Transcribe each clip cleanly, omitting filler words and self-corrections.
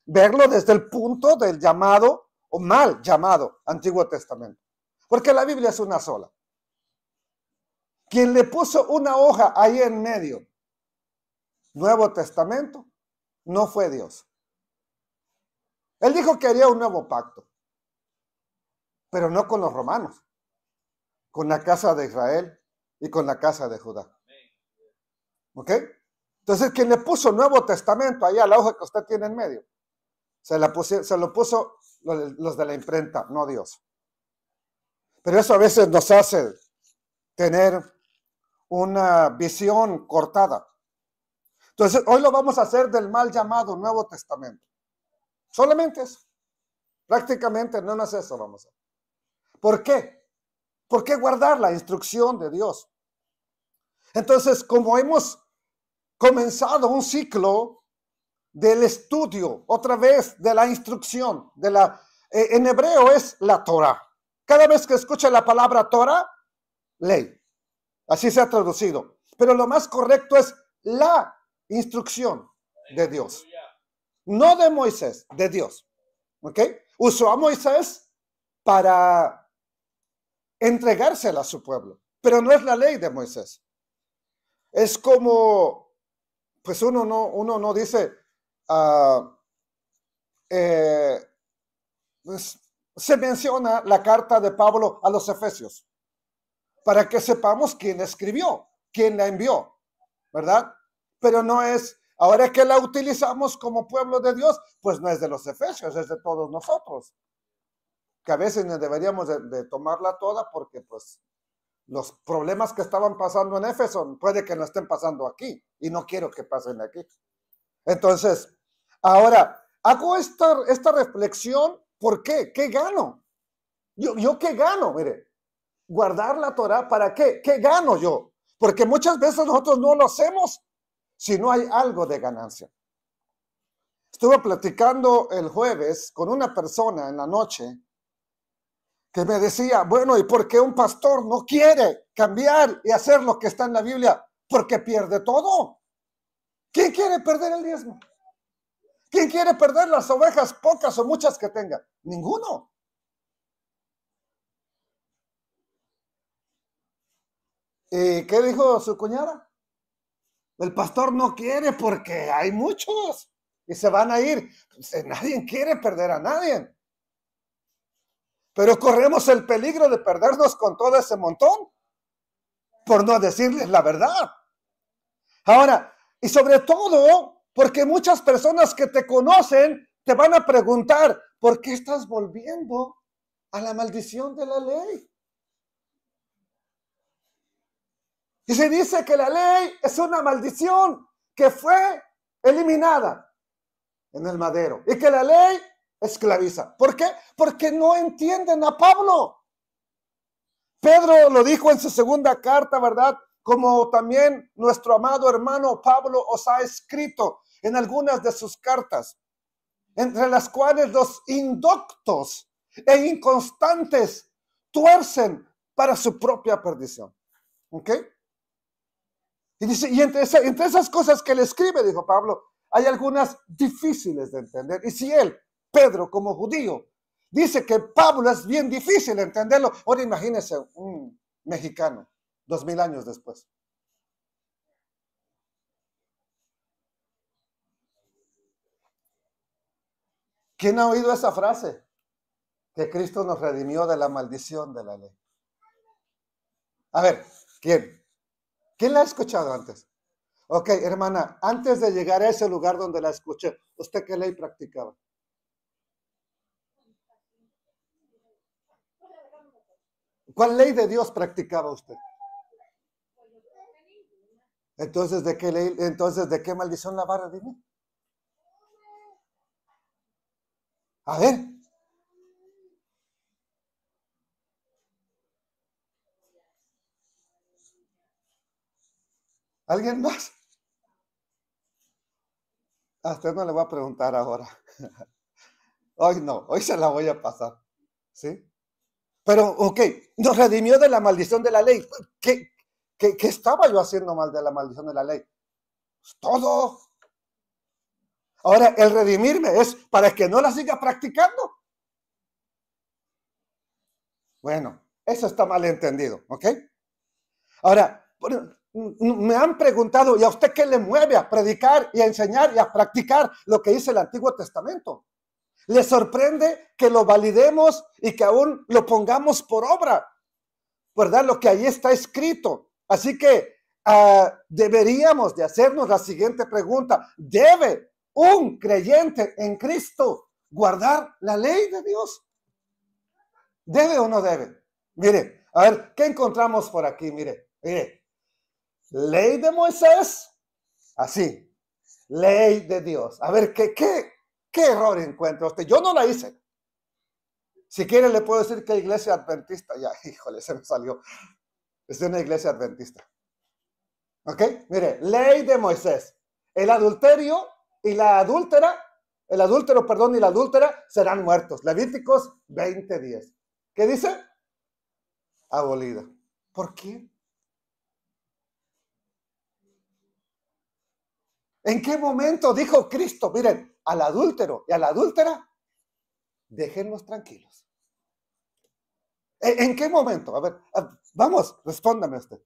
verlo desde el punto del llamado o mal llamado Antiguo Testamento. Porque la Biblia es una sola. Quien le puso una hoja ahí en medio, Nuevo Testamento, no fue Dios. Él dijo que haría un nuevo pacto, pero no con los romanos, con la casa de Israel y con la casa de Judá. ¿Ok? Entonces, quien le puso Nuevo Testamento ahí a la hoja que usted tiene en medio, se lo puso los de la imprenta, no Dios. Pero eso a veces nos hace tener una visión cortada. Entonces, hoy lo vamos a hacer del mal llamado Nuevo Testamento. Solamente eso. Prácticamente no más eso vamos a hacer. ¿Por qué? ¿Por qué guardar la instrucción de Dios? Entonces, como hemos comenzado un ciclo del estudio, otra vez, de la instrucción, en hebreo es la Torah. Cada vez que escucha la palabra Torah, ley. Así se ha traducido. Pero lo más correcto es la instrucción de Dios. No de Moisés, de Dios. ¿Ok? Usó a Moisés para entregársela a su pueblo. Pero no es la ley de Moisés. Es como, pues uno no dice, pues, se menciona la carta de Pablo a los Efesios, para que sepamos quién escribió, quién la envió, ¿verdad? Pero no es, ahora que la utilizamos como pueblo de Dios, pues no es de los Efesios, es de todos nosotros. Que a veces deberíamos de tomarla toda porque pues los problemas que estaban pasando en Éfeso puede que no estén pasando aquí y no quiero que pasen aquí. Entonces, ahora hago esta reflexión, ¿por qué? ¿Qué gano? ¿Yo qué gano? Mire, guardar la Torah, ¿para qué? ¿Qué gano yo? Porque muchas veces nosotros no lo hacemos si no hay algo de ganancia. Estuve platicando el jueves con una persona en la noche que me decía, bueno, ¿y por qué un pastor no quiere cambiar y hacer lo que está en la Biblia? Porque pierde todo. ¿Quién quiere perder el diezmo? ¿Quién quiere perder las ovejas, pocas o muchas que tenga? Ninguno. ¿Y qué dijo su cuñada? El pastor no quiere porque hay muchos y se van a ir. Pues, nadie quiere perder a nadie. Pero corremos el peligro de perdernos con todo ese montón, por no decirles la verdad. Ahora, y sobre todo, porque muchas personas que te conocen te van a preguntar, ¿por qué estás volviendo a la maldición de la ley? Y se dice que la ley es una maldición que fue eliminada en el madero y que la ley esclaviza. ¿Por qué? Porque no entienden a Pablo. Pedro lo dijo en su segunda carta, ¿verdad? Como también nuestro amado hermano Pablo os ha escrito en algunas de sus cartas, entre las cuales los indoctos e inconstantes tuercen para su propia perdición. ¿Ok? Y dice, y entre esas cosas que le escribe, dijo Pablo, hay algunas difíciles de entender. Y si él, Pedro, como judío, dice que Pablo es bien difícil entenderlo, ahora imagínese un mexicano, 2000 años después. ¿Quién ha oído esa frase? Que Cristo nos redimió de la maldición de la ley. A ver, ¿quién? ¿Quién la ha escuchado antes? Ok, hermana, antes de llegar a ese lugar donde la escuché, ¿usted qué ley practicaba? ¿Cuál ley de Dios practicaba usted? Entonces, ¿de qué ley, entonces, de qué maldición la va a redimir? A ver. ¿Alguien más? A usted no le voy a preguntar ahora. Hoy no, hoy se la voy a pasar. ¿Sí? Pero, ok, nos redimió de la maldición de la ley. ¿Qué estaba yo haciendo mal de la maldición de la ley? Pues todo. Ahora, el redimirme es para que no la siga practicando. Bueno, eso está mal entendido, ¿ok? Ahora, me han preguntado, ¿y a usted qué le mueve a predicar y a enseñar y a practicar lo que dice el Antiguo Testamento? ¿Le sorprende que lo validemos y que aún lo pongamos por obra? ¿Verdad? Lo que ahí está escrito. Así que deberíamos de hacernos la siguiente pregunta. ¿Debe un creyente en Cristo guardar la ley de Dios? ¿Debe o no debe? Mire, a ver, ¿qué encontramos por aquí? Mire. Ley de Moisés, así. Ley de Dios. A ver, ¿qué error encuentra usted? Yo no la hice. Si quiere le puedo decir que iglesia adventista, ya, híjole, se me salió. Es de una iglesia adventista. ¿Ok? Mire, ley de Moisés. El adulterio y la adúltera, el adúltero, perdón, y la adúltera serán muertos. Levíticos 20:10. ¿Qué dice? Abolida. ¿Por qué? ¿En qué momento dijo Cristo? Miren, al adúltero y a la adúltera, déjenlos tranquilos. ¿En qué momento? A ver, vamos, respóndame usted.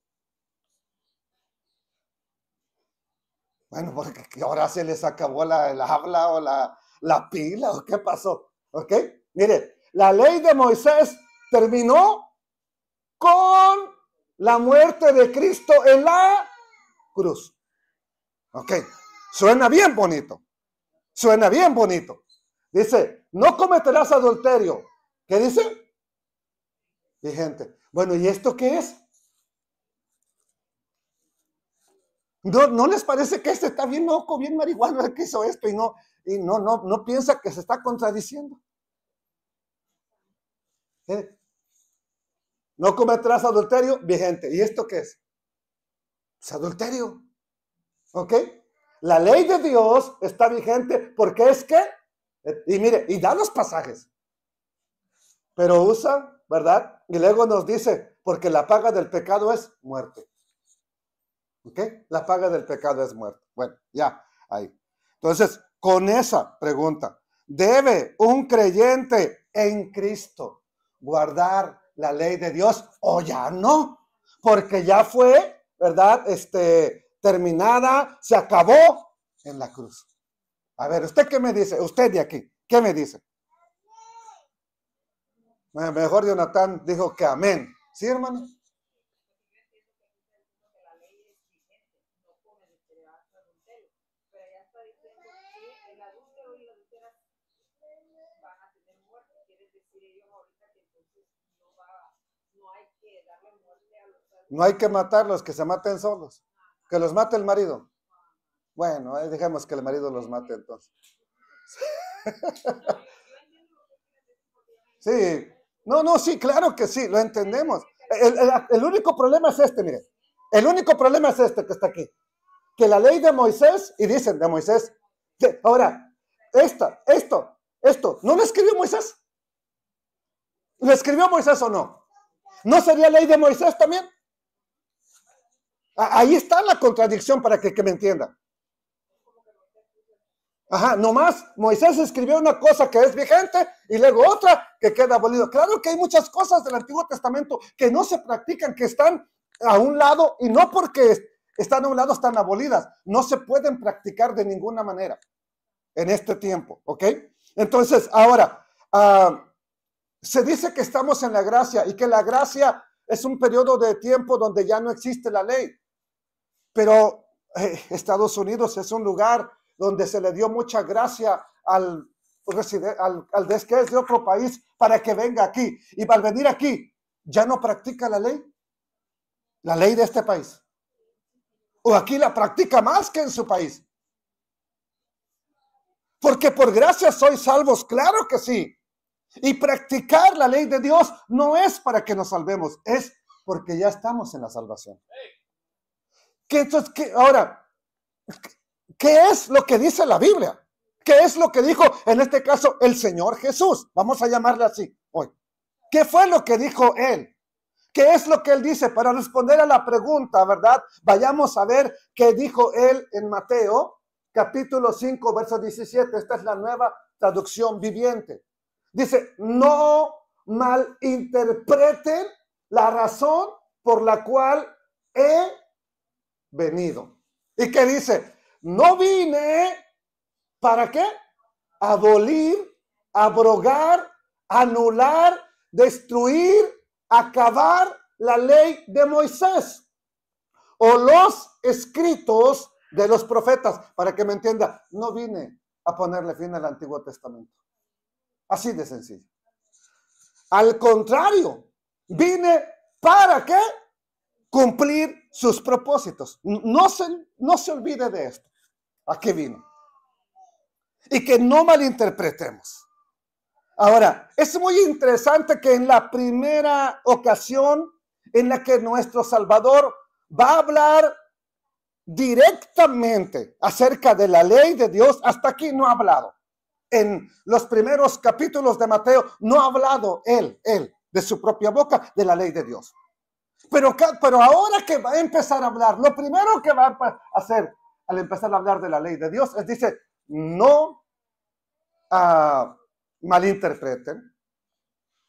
Bueno, porque ahora se les acabó el habla o la pila, ¿o qué pasó? ¿Ok? Mire, la ley de Moisés terminó con la muerte de Cristo en la cruz. ¿Ok? Suena bien bonito. Suena bien bonito. Dice, no cometerás adulterio. ¿Qué dice? Y gente, bueno, ¿y esto qué es? ¿No les parece que este está bien loco, bien marihuana el que hizo esto y no piensa que se está contradiciendo? ¿Eh? No cometerás adulterio, vigente. ¿Y esto qué es? Es adulterio. ¿Ok? La ley de Dios está vigente porque es que, y mire, y da los pasajes, pero usa, ¿verdad? Y luego nos dice, porque la paga del pecado es muerte. ¿Ok? La paga del pecado es muerte. Bueno, ya, ahí. Entonces, con esa pregunta, ¿debe un creyente en Cristo guardar la ley de Dios o ya no? Porque ya fue, ¿verdad? Terminada, se acabó en la cruz. A ver, ¿usted qué me dice? Usted de aquí, ¿qué me dice? Mejor Jonathan dijo que amén. ¿Sí, hermano? No hay que matarlos, que se maten solos. Que los mate el marido. Bueno, dejemos que el marido los mate entonces. Sí. No, sí, claro que sí, lo entendemos. El único problema es este, mire. El único problema es este que está aquí. Que la ley de Moisés, y dicen de Moisés, que ahora, esto, ¿no lo escribió Moisés? ¿Lo escribió Moisés o no? ¿No sería ley de Moisés también? Ahí está la contradicción para que me entienda. Ajá, nomás Moisés escribió una cosa que es vigente y luego otra que queda abolido. Claro que hay muchas cosas del Antiguo Testamento que no se practican, que están a un lado y no porque están a un lado están abolidas. No se pueden practicar de ninguna manera en este tiempo, ¿ok? Entonces, ahora, se dice que estamos en la gracia y que la gracia es un periodo de tiempo donde ya no existe la ley. Pero Estados Unidos es un lugar donde se le dio mucha gracia al que es de otro país para que venga aquí. Y al venir aquí, ya no practica la ley de este país. O aquí la practica más que en su país. Porque por gracia sois salvos, claro que sí. Y practicar la ley de Dios no es para que nos salvemos, es porque ya estamos en la salvación. Ahora, ¿qué es lo que dice la Biblia? ¿Qué es lo que dijo, en este caso, el Señor Jesús? Vamos a llamarle así hoy. ¿Qué fue lo que dijo Él? ¿Qué es lo que Él dice? Para responder a la pregunta, ¿verdad? Vayamos a ver qué dijo Él en Mateo, capítulo 5, verso 17. Esta es la nueva traducción viviente. Dice, no malinterpreten la razón por la cual he venido. ¿Y qué dice? No vine, ¿para qué? Abolir, abrogar, anular, destruir, acabar la ley de Moisés o los escritos de los profetas. Para que me entienda, no vine a ponerle fin al Antiguo Testamento. Así de sencillo. Al contrario, vine para qué? Cumplir sus propósitos. No se olvide de esto. ¿A qué vino? Y que no malinterpretemos. Ahora, es muy interesante que en la primera ocasión en la que nuestro Salvador va a hablar directamente acerca de la ley de Dios, hasta aquí no ha hablado. En los primeros capítulos de Mateo no ha hablado él de su propia boca de la ley de Dios. Pero ahora que va a empezar a hablar, lo primero que va a hacer al empezar a hablar de la ley de Dios es, dice, no malinterpreten,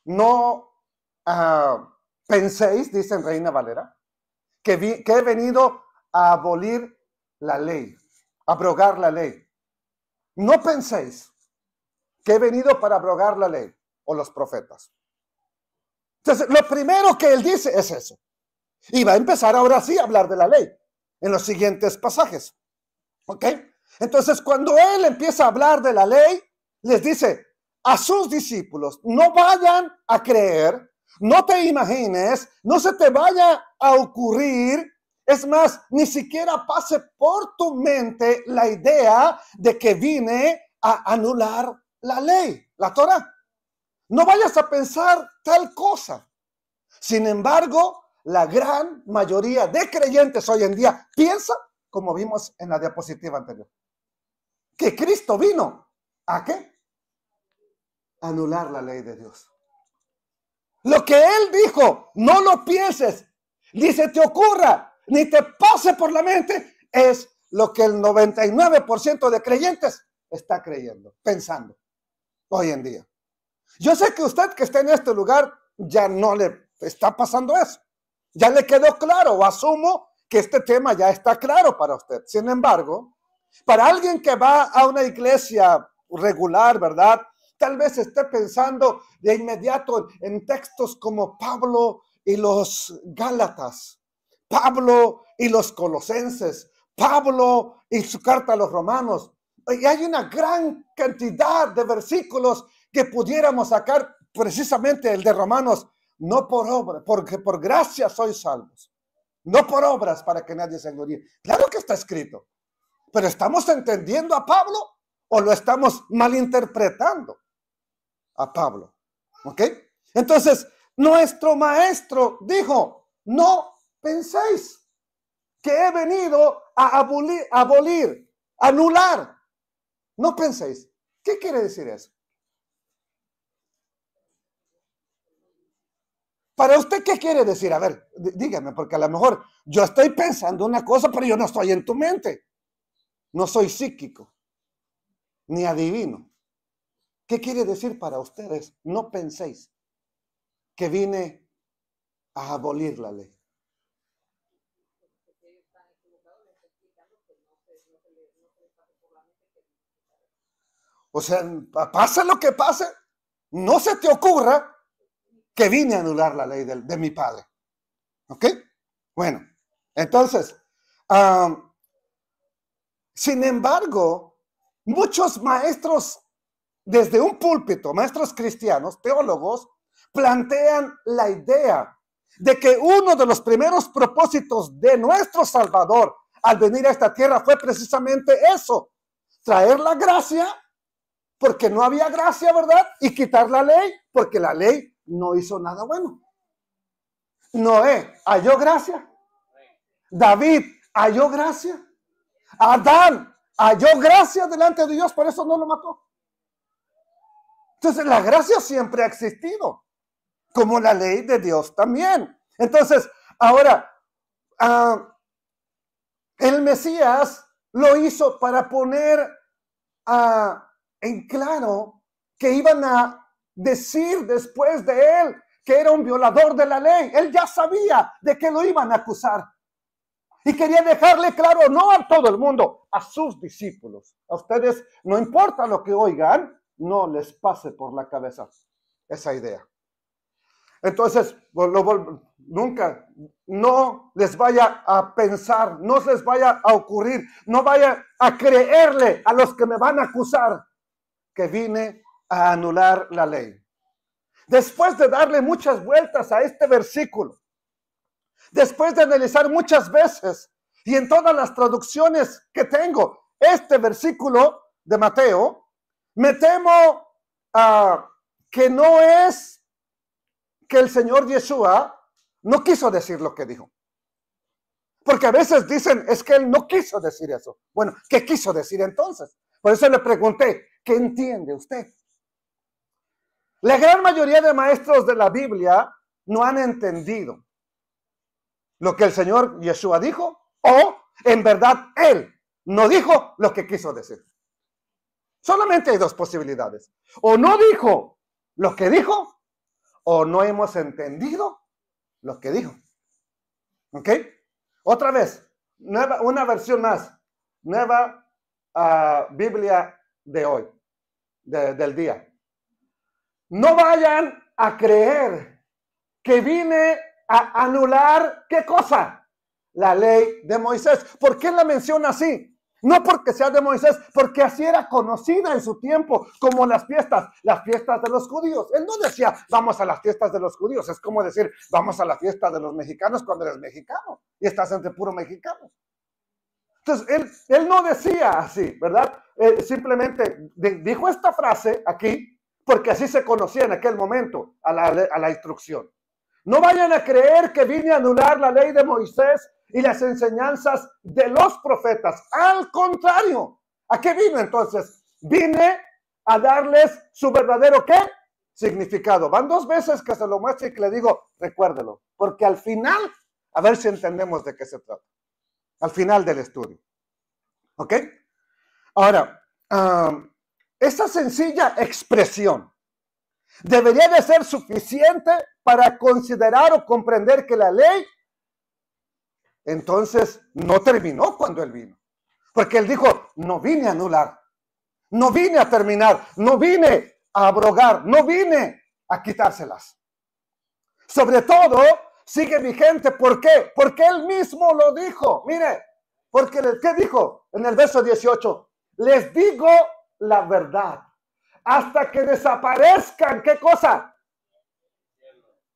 no penséis, dice en Reina Valera, que he venido a abolir la ley, abrogar la ley. No penséis que he venido para abrogar la ley o los profetas. Entonces, lo primero que él dice es eso. Y va a empezar ahora sí a hablar de la ley en los siguientes pasajes. ¿Ok? Entonces, cuando él empieza a hablar de la ley, les dice a sus discípulos, no vayan a creer, no te imagines, no se te vaya a ocurrir, es más, ni siquiera pase por tu mente la idea de que vine a anular la ley, la Torah. No vayas a pensar tal cosa. Sin embargo, la gran mayoría de creyentes hoy en día piensa, como vimos en la diapositiva anterior, que Cristo vino ¿a qué? Anular la ley de Dios. Lo que él dijo, no lo pienses, ni se te ocurra, ni te pase por la mente, es lo que el 99% de creyentes está creyendo, pensando hoy en día. Yo sé que usted que está en este lugar ya no le está pasando eso. Ya le quedó claro, o asumo que este tema ya está claro para usted. Sin embargo, para alguien que va a una iglesia regular, ¿verdad? Tal vez esté pensando de inmediato en textos como Pablo y los Gálatas, Pablo y los Colosenses, Pablo y su carta a los Romanos. Y hay una gran cantidad de versículos que pudiéramos sacar, precisamente el de Romanos, no por obra, porque por gracia sois salvos, no por obras para que nadie se gloríe. Claro que está escrito, pero ¿estamos entendiendo a Pablo o lo estamos malinterpretando a Pablo? ¿Ok? Entonces, nuestro maestro dijo, no penséis que he venido a abolir, anular. No penséis. ¿Qué quiere decir eso? Para usted, ¿qué quiere decir? A ver, dígame, porque a lo mejor yo estoy pensando una cosa, pero yo no estoy en tu mente. No soy psíquico, ni adivino. ¿Qué quiere decir para ustedes? No penséis que vine a abolir la ley. O sea, pase lo que pase, no se te ocurra que vine a anular la ley de mi padre. ¿Ok? Bueno, entonces, sin embargo, muchos maestros desde un púlpito, maestros cristianos, teólogos, plantean la idea de que uno de los primeros propósitos de nuestro Salvador al venir a esta tierra fue precisamente eso, traer la gracia, porque no había gracia, ¿verdad? Y quitar la ley, porque la ley no hizo nada bueno. Noé halló gracia. David halló gracia. Adán halló gracia delante de Dios, por eso no lo mató. Entonces la gracia siempre ha existido, como la ley de Dios también. Entonces, ahora, el Mesías lo hizo para poner en claro que iban a decir después de él que era un violador de la ley. Él ya sabía de que lo iban a acusar. Y quería dejarle claro, no a todo el mundo, a sus discípulos. A ustedes, no importa lo que oigan, no les pase por la cabeza esa idea. Entonces, nunca, no les vaya a pensar, no les vaya a ocurrir, no vaya a creerle a los que me van a acusar que vine a anular la ley. Después de darle muchas vueltas a este versículo, después de analizar muchas veces y en todas las traducciones que tengo, este versículo de Mateo, me temo que no es que el Señor Yeshua no quiso decir lo que dijo. Porque a veces dicen, es que él no quiso decir eso. Bueno, ¿qué quiso decir entonces? Por eso le pregunté, ¿qué entiende usted? La gran mayoría de maestros de la Biblia no han entendido lo que el Señor Yeshua dijo, o en verdad él no dijo lo que quiso decir. Solamente hay dos posibilidades. O no dijo lo que dijo, o no hemos entendido lo que dijo. ¿Ok? Otra vez, una versión más. Nueva Biblia de hoy, del día. No vayan a creer que vine a anular, ¿qué cosa? La ley de Moisés. ¿Por qué la menciona así? No porque sea de Moisés, porque así era conocida en su tiempo, como las fiestas de los judíos. Él no decía, vamos a las fiestas de los judíos. Es como decir, vamos a la fiesta de los mexicanos cuando eres mexicano y estás entre puro mexicano. Entonces, él no decía así, ¿verdad? Simplemente dijo esta frase aquí, porque así se conocía en aquel momento a la instrucción. No vayan a creer que vine a anular la ley de Moisés y las enseñanzas de los profetas. Al contrario, ¿a qué vino entonces? Vine a darles su verdadero ¿qué? Significado. Van dos veces que se lo muestro y que le digo, recuérdelo, porque al final, a ver si entendemos de qué se trata. Al final del estudio. ¿Ok? Ahora, esa sencilla expresión debería de ser suficiente para considerar o comprender que la ley entonces no terminó cuando él vino. Porque él dijo, no vine a anular, no vine a terminar, no vine a abrogar, no vine a quitárselas. Sobre todo, sigue vigente. ¿Por qué? Porque él mismo lo dijo. Mire, porque ¿qué dijo en el verso 18? Les digo la verdad. Hasta que desaparezcan, ¿qué cosa?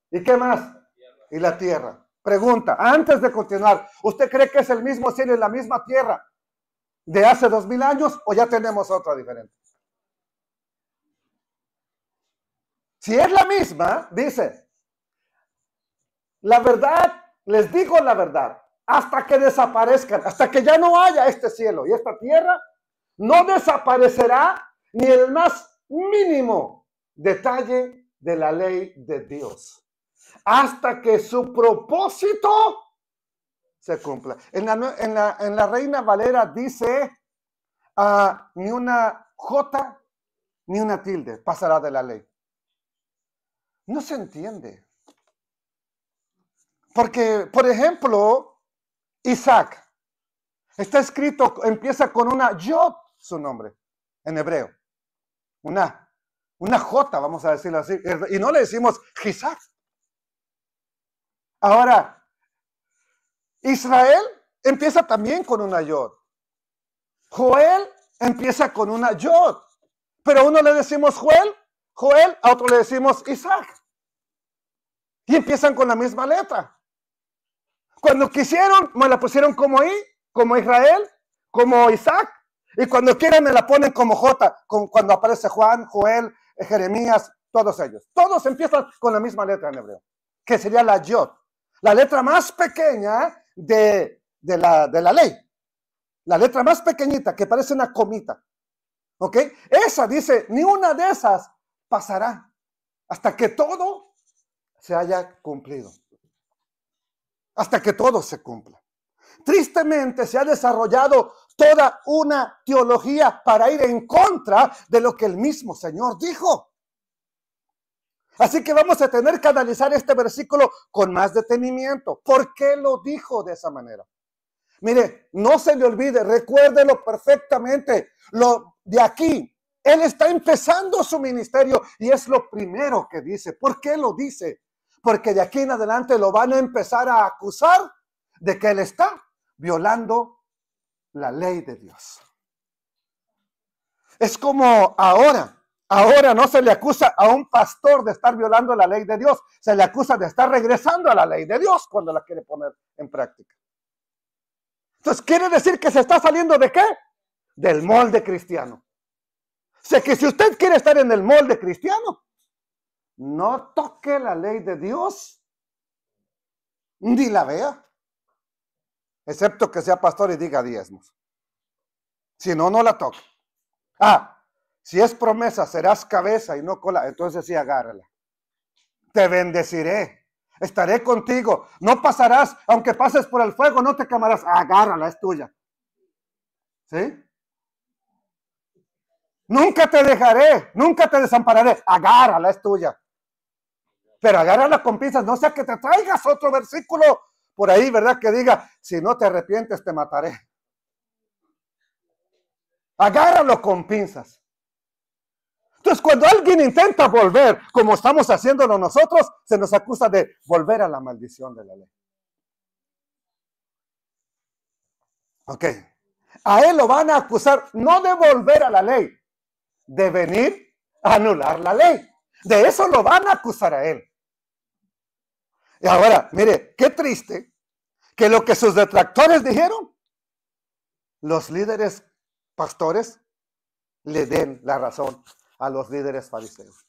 ¿Y qué más? Y la tierra. Pregunta, antes de continuar, ¿usted cree que es el mismo cielo y la misma tierra de hace 2000 años o ya tenemos otra diferente? Si es la misma, dice, la verdad, les digo la verdad, hasta que desaparezcan, hasta que ya no haya este cielo y esta tierra, no desaparecerá ni el más mínimo detalle de la ley de Dios, hasta que su propósito se cumpla. En la Reina Valera dice, ni una jota ni una tilde pasará de la ley. No se entiende. Porque, por ejemplo, Isaac, está escrito, empieza con una yod, su nombre, en hebreo. Una jota, vamos a decirlo así. Y no le decimos Isaac. Ahora, Israel empieza también con una yod. Joel empieza con una yod. Pero a uno le decimos Joel, a otro le decimos Isaac. Y empiezan con la misma letra. Cuando quisieron, me la pusieron como Israel, como Isaac. Y cuando quieren me la ponen como J, cuando aparece Juan, Joel, Jeremías, todos ellos. Todos empiezan con la misma letra en hebreo, que sería la yod. La letra más pequeña de la ley. La letra más pequeñita, que parece una comita. ¿Ok? Esa dice, ni una de esas pasará hasta que todo se haya cumplido. Hasta que todo se cumpla. Tristemente se ha desarrollado toda una teología para ir en contra de lo que el mismo Señor dijo. Así que vamos a tener que analizar este versículo con más detenimiento. ¿Por qué lo dijo de esa manera? Mire, no se le olvide, recuérdelo perfectamente. Lo de aquí, él está empezando su ministerio y es lo primero que dice. ¿Por qué lo dice? Porque de aquí en adelante lo van a empezar a acusar de que él está violando la ley de Dios. Es como ahora no se le acusa a un pastor de estar violando la ley de Dios, se le acusa de estar regresando a la ley de Dios cuando la quiere poner en práctica. Entonces, ¿quiere decir que se está saliendo de qué? Del molde cristiano. O sea, que si usted quiere estar en el molde cristiano, no toque la ley de Dios, ni la vea, excepto que sea pastor y diga diezmos. Si no, no la toque. Si es promesa, serás cabeza y no cola, entonces sí, agárrala. Te bendeciré, estaré contigo, no pasarás, aunque pases por el fuego, no te quemarás, agárrala, es tuya. ¿Sí? Nunca te dejaré, nunca te desampararé, agárrala, es tuya. Pero agárrala con pinzas, no sea que te traigas otro versículo por ahí, ¿verdad? Que diga, si no te arrepientes te mataré. Agárralo con pinzas. Entonces, cuando alguien intenta volver, como estamos haciéndolo nosotros, se nos acusa de volver a la maldición de la ley. Ok. A él lo van a acusar no de volver a la ley, de venir a anular la ley. De eso lo van a acusar a él. Y ahora, mire, qué triste que lo que sus detractores dijeron, los líderes pastores le den la razón a los líderes fariseos.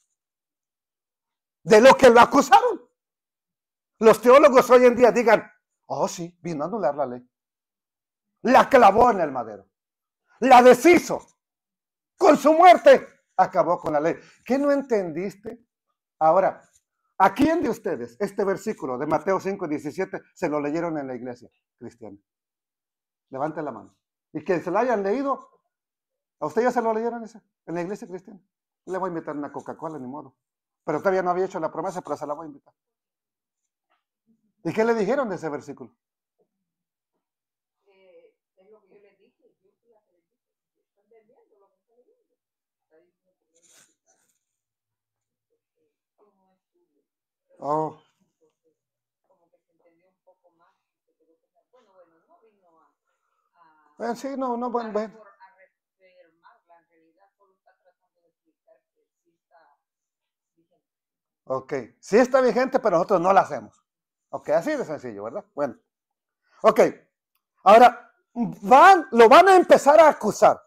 De lo que lo acusaron. Los teólogos hoy en día digan, oh sí, vino a anular la ley. La clavó en el madero. La deshizo. Con su muerte acabó con la ley. ¿Qué no entendiste? Ahora, ¿a quién de ustedes este versículo de Mateo 5:17 se lo leyeron en la iglesia cristiana? Levante la mano. Y que se lo hayan leído, ¿a usted ya se lo leyeron en la iglesia cristiana? Le voy a invitar una Coca-Cola, ni modo. Pero todavía no había hecho la promesa, pero se la voy a invitar. ¿Y qué le dijeron de ese versículo? Es lo que yo le dije. Yo fui la que le dije. Están bebiendo lo que está leyendo. Está diciendo que no es tuyo. Oh. Como que se entendió un poco más. Se quedó bueno, no vino a Sí, no, bueno. a reafirmarla. En realidad solo está tratando de explicar que sí está vigente. Ok, sí está vigente, pero nosotros no la hacemos. Ok, así de sencillo, ¿verdad? Bueno. Ok, ahora lo van a empezar a acusar.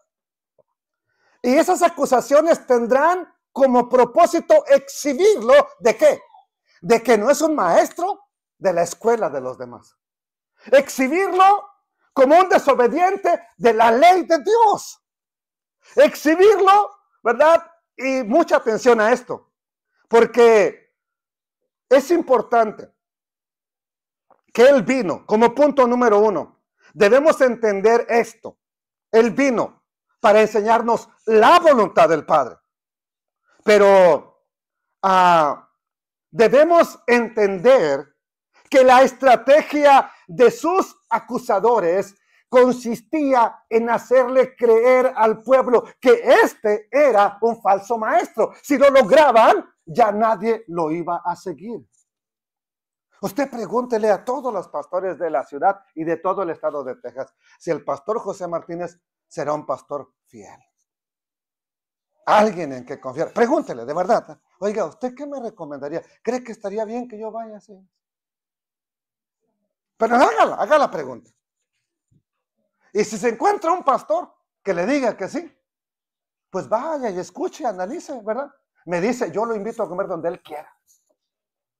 Y esas acusaciones tendrán como propósito exhibirlo ¿de qué? De que no es un maestro de la escuela de los demás. Exhibirlo como un desobediente de la ley de Dios. Exhibirlo, ¿verdad? Y mucha atención a esto, porque es importante que Él vino como punto número 1. Debemos entender esto. Él vino para enseñarnos la voluntad del Padre. Pero debemos entender que la estrategia de sus acusadores consistía en hacerle creer al pueblo que este era un falso maestro. Si lo lograban, ya nadie lo iba a seguir. Usted pregúntele a todos los pastores de la ciudad y de todo el estado de Texas si el pastor José Martínez será un pastor fiel. Alguien en que confiar. Pregúntele, de verdad. Oiga, ¿usted qué me recomendaría? ¿Cree que estaría bien que yo vaya así? Pero haga la pregunta. Y si se encuentra un pastor que le diga que sí, pues vaya y escuche, analice, ¿verdad? Me dice, yo lo invito a comer donde él quiera.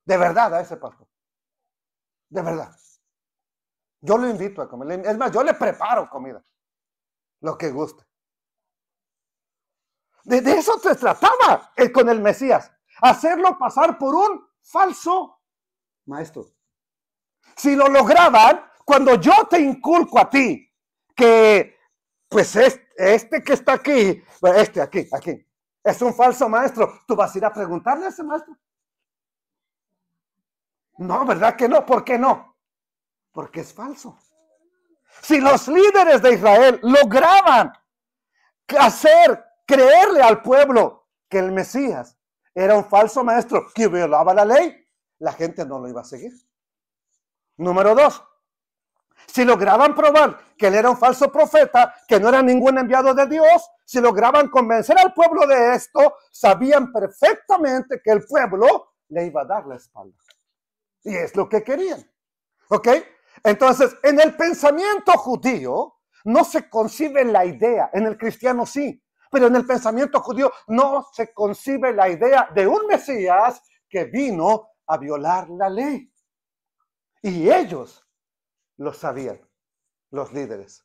De verdad, a ese pastor. De verdad. Yo lo invito a comer. Es más, yo le preparo comida. Lo que guste. De eso se trataba con el Mesías. Hacerlo pasar por un falso maestro. Si lo lograban, cuando yo te inculco a ti que pues este que está aquí, aquí, es un falso maestro. ¿Tú vas a ir a preguntarle a ese maestro? No, ¿verdad que no? ¿Por qué no? Porque es falso. Si los líderes de Israel lograban creerle al pueblo que el Mesías era un falso maestro que violaba la ley, la gente no lo iba a seguir. Número 2. Si lograban probar que él era un falso profeta, que no era ningún enviado de Dios, si lograban convencer al pueblo de esto, sabían perfectamente que el pueblo le iba a dar la espalda. Y es lo que querían. ¿Ok? Entonces, en el pensamiento judío no se concibe la idea, en el cristiano sí, pero en el pensamiento judío no se concibe la idea de un Mesías que vino a violar la ley. Y ellos lo sabían, los líderes.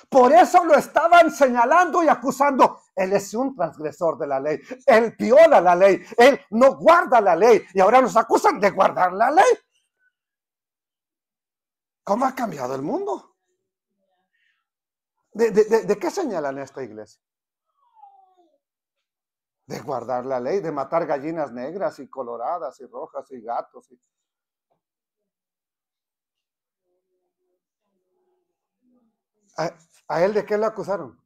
Por eso lo estaban señalando y acusando. Él es un transgresor de la ley. Él viola la ley. Él no guarda la ley. Y ahora nos acusan de guardar la ley. ¿Cómo ha cambiado el mundo? ¿De qué señalan esta iglesia? De guardar la ley, de matar gallinas negras y coloradas y rojas y gatos. ¿A él de qué lo acusaron?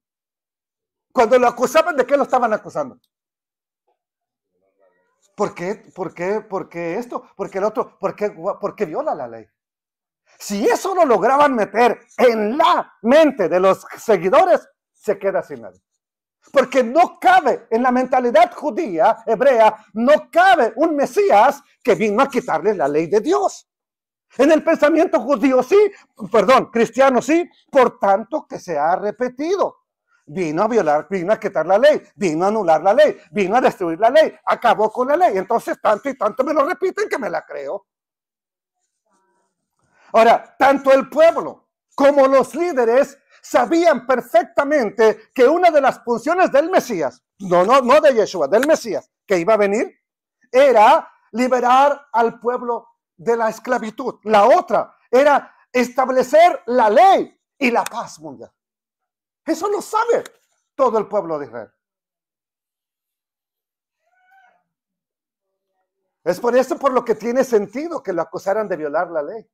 Cuando lo acusaban, ¿de qué lo estaban acusando? ¿Por qué? ¿Por qué? ¿Por qué esto? ¿Por qué el otro? ¿Por qué viola la ley? Si eso lo lograban meter en la mente de los seguidores, se queda sin nadie. Porque no cabe en la mentalidad judía, hebrea, no cabe un Mesías que vino a quitarle la ley de Dios. En el pensamiento judío sí, cristiano sí, por tanto que se ha repetido. Vino a violar, vino a quitar la ley, vino a anular la ley, vino a destruir la ley, acabó con la ley. Entonces tanto y tanto me lo repiten que me la creo. Ahora, tanto el pueblo como los líderes sabían perfectamente que una de las funciones del Mesías, no de Yeshua, del Mesías, que iba a venir, era liberar al pueblo de la esclavitud. La otra era establecer la ley y la paz mundial. Eso lo sabe todo el pueblo de Israel. Es por eso por lo que tiene sentido que lo acusaran de violar la ley.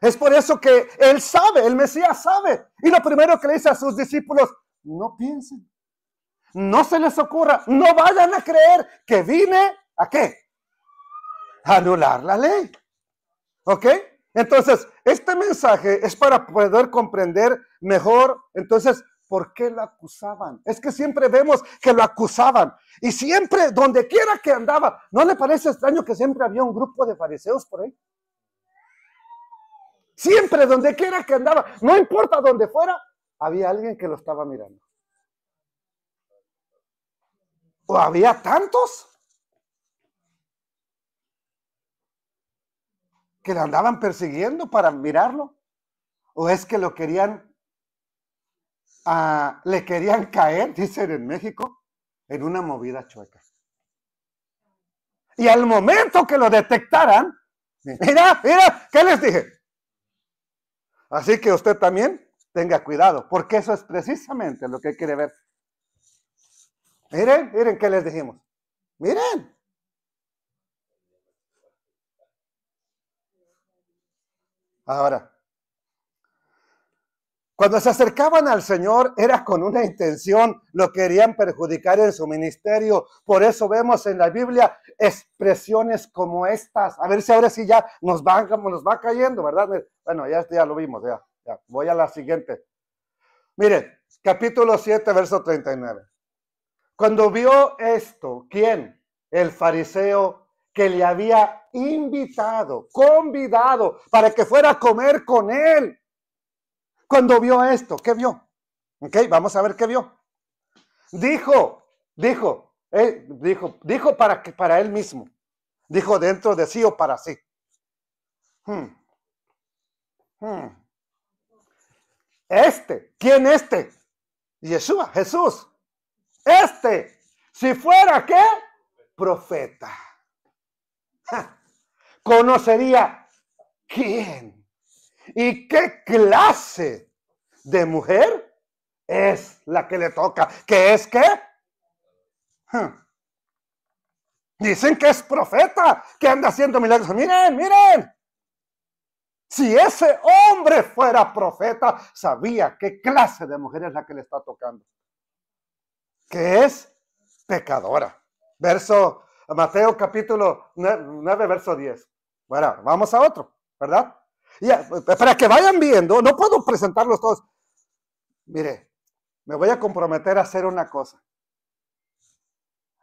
Es por eso que él sabe, el Mesías sabe. Y lo primero que le dice a sus discípulos, no piensen, no se les ocurra, no vayan a creer que vine, ¿a qué? A anular la ley. ¿Ok? Entonces, este mensaje es para poder comprender mejor, entonces, ¿por qué lo acusaban? Es que siempre vemos que lo acusaban. Y siempre, donde quiera que andaba, ¿no le parece extraño que siempre había un grupo de fariseos por ahí? Siempre, donde quiera que andaba, no importa dónde fuera, había alguien que lo estaba mirando. ¿O había tantos que le andaban persiguiendo para mirarlo? ¿O es que lo querían, le querían caer, dicen en México, en una movida chueca? Y al momento que lo detectaran, mira, ¿qué les dije? Así que usted también tenga cuidado, porque eso es precisamente lo que quiere ver. Miren qué les dijimos. Miren. Ahora, cuando se acercaban al Señor era con una intención, lo querían perjudicar en su ministerio. Por eso vemos en la Biblia expresiones como estas. A ver si ahora sí ya nos va cayendo, ¿verdad? Bueno, ya lo vimos, ya. Voy a la siguiente. Mire, capítulo 7, verso 39. Cuando vio esto, ¿quién? El fariseo que le había convidado para que fuera a comer con él. Cuando vio esto, ¿qué vio? Ok, vamos a ver qué vio. Dijo para él mismo. Dijo dentro de sí o para sí. ¿Quién este? Yeshua, Jesús. Si fuera ¿qué? Profeta. Conocería quién y qué clase de mujer es la que le toca. ¿Qué es qué? Dicen que es profeta, que anda haciendo milagros. Miren, miren. Si ese hombre fuera profeta, sabía qué clase de mujer es la que le está tocando. Que es pecadora. Mateo capítulo 9, verso 10. Bueno, vamos a otro, ¿verdad? Ya, para que vayan viendo, no puedo presentarlos todos. Mire, me voy a comprometer a hacer una cosa.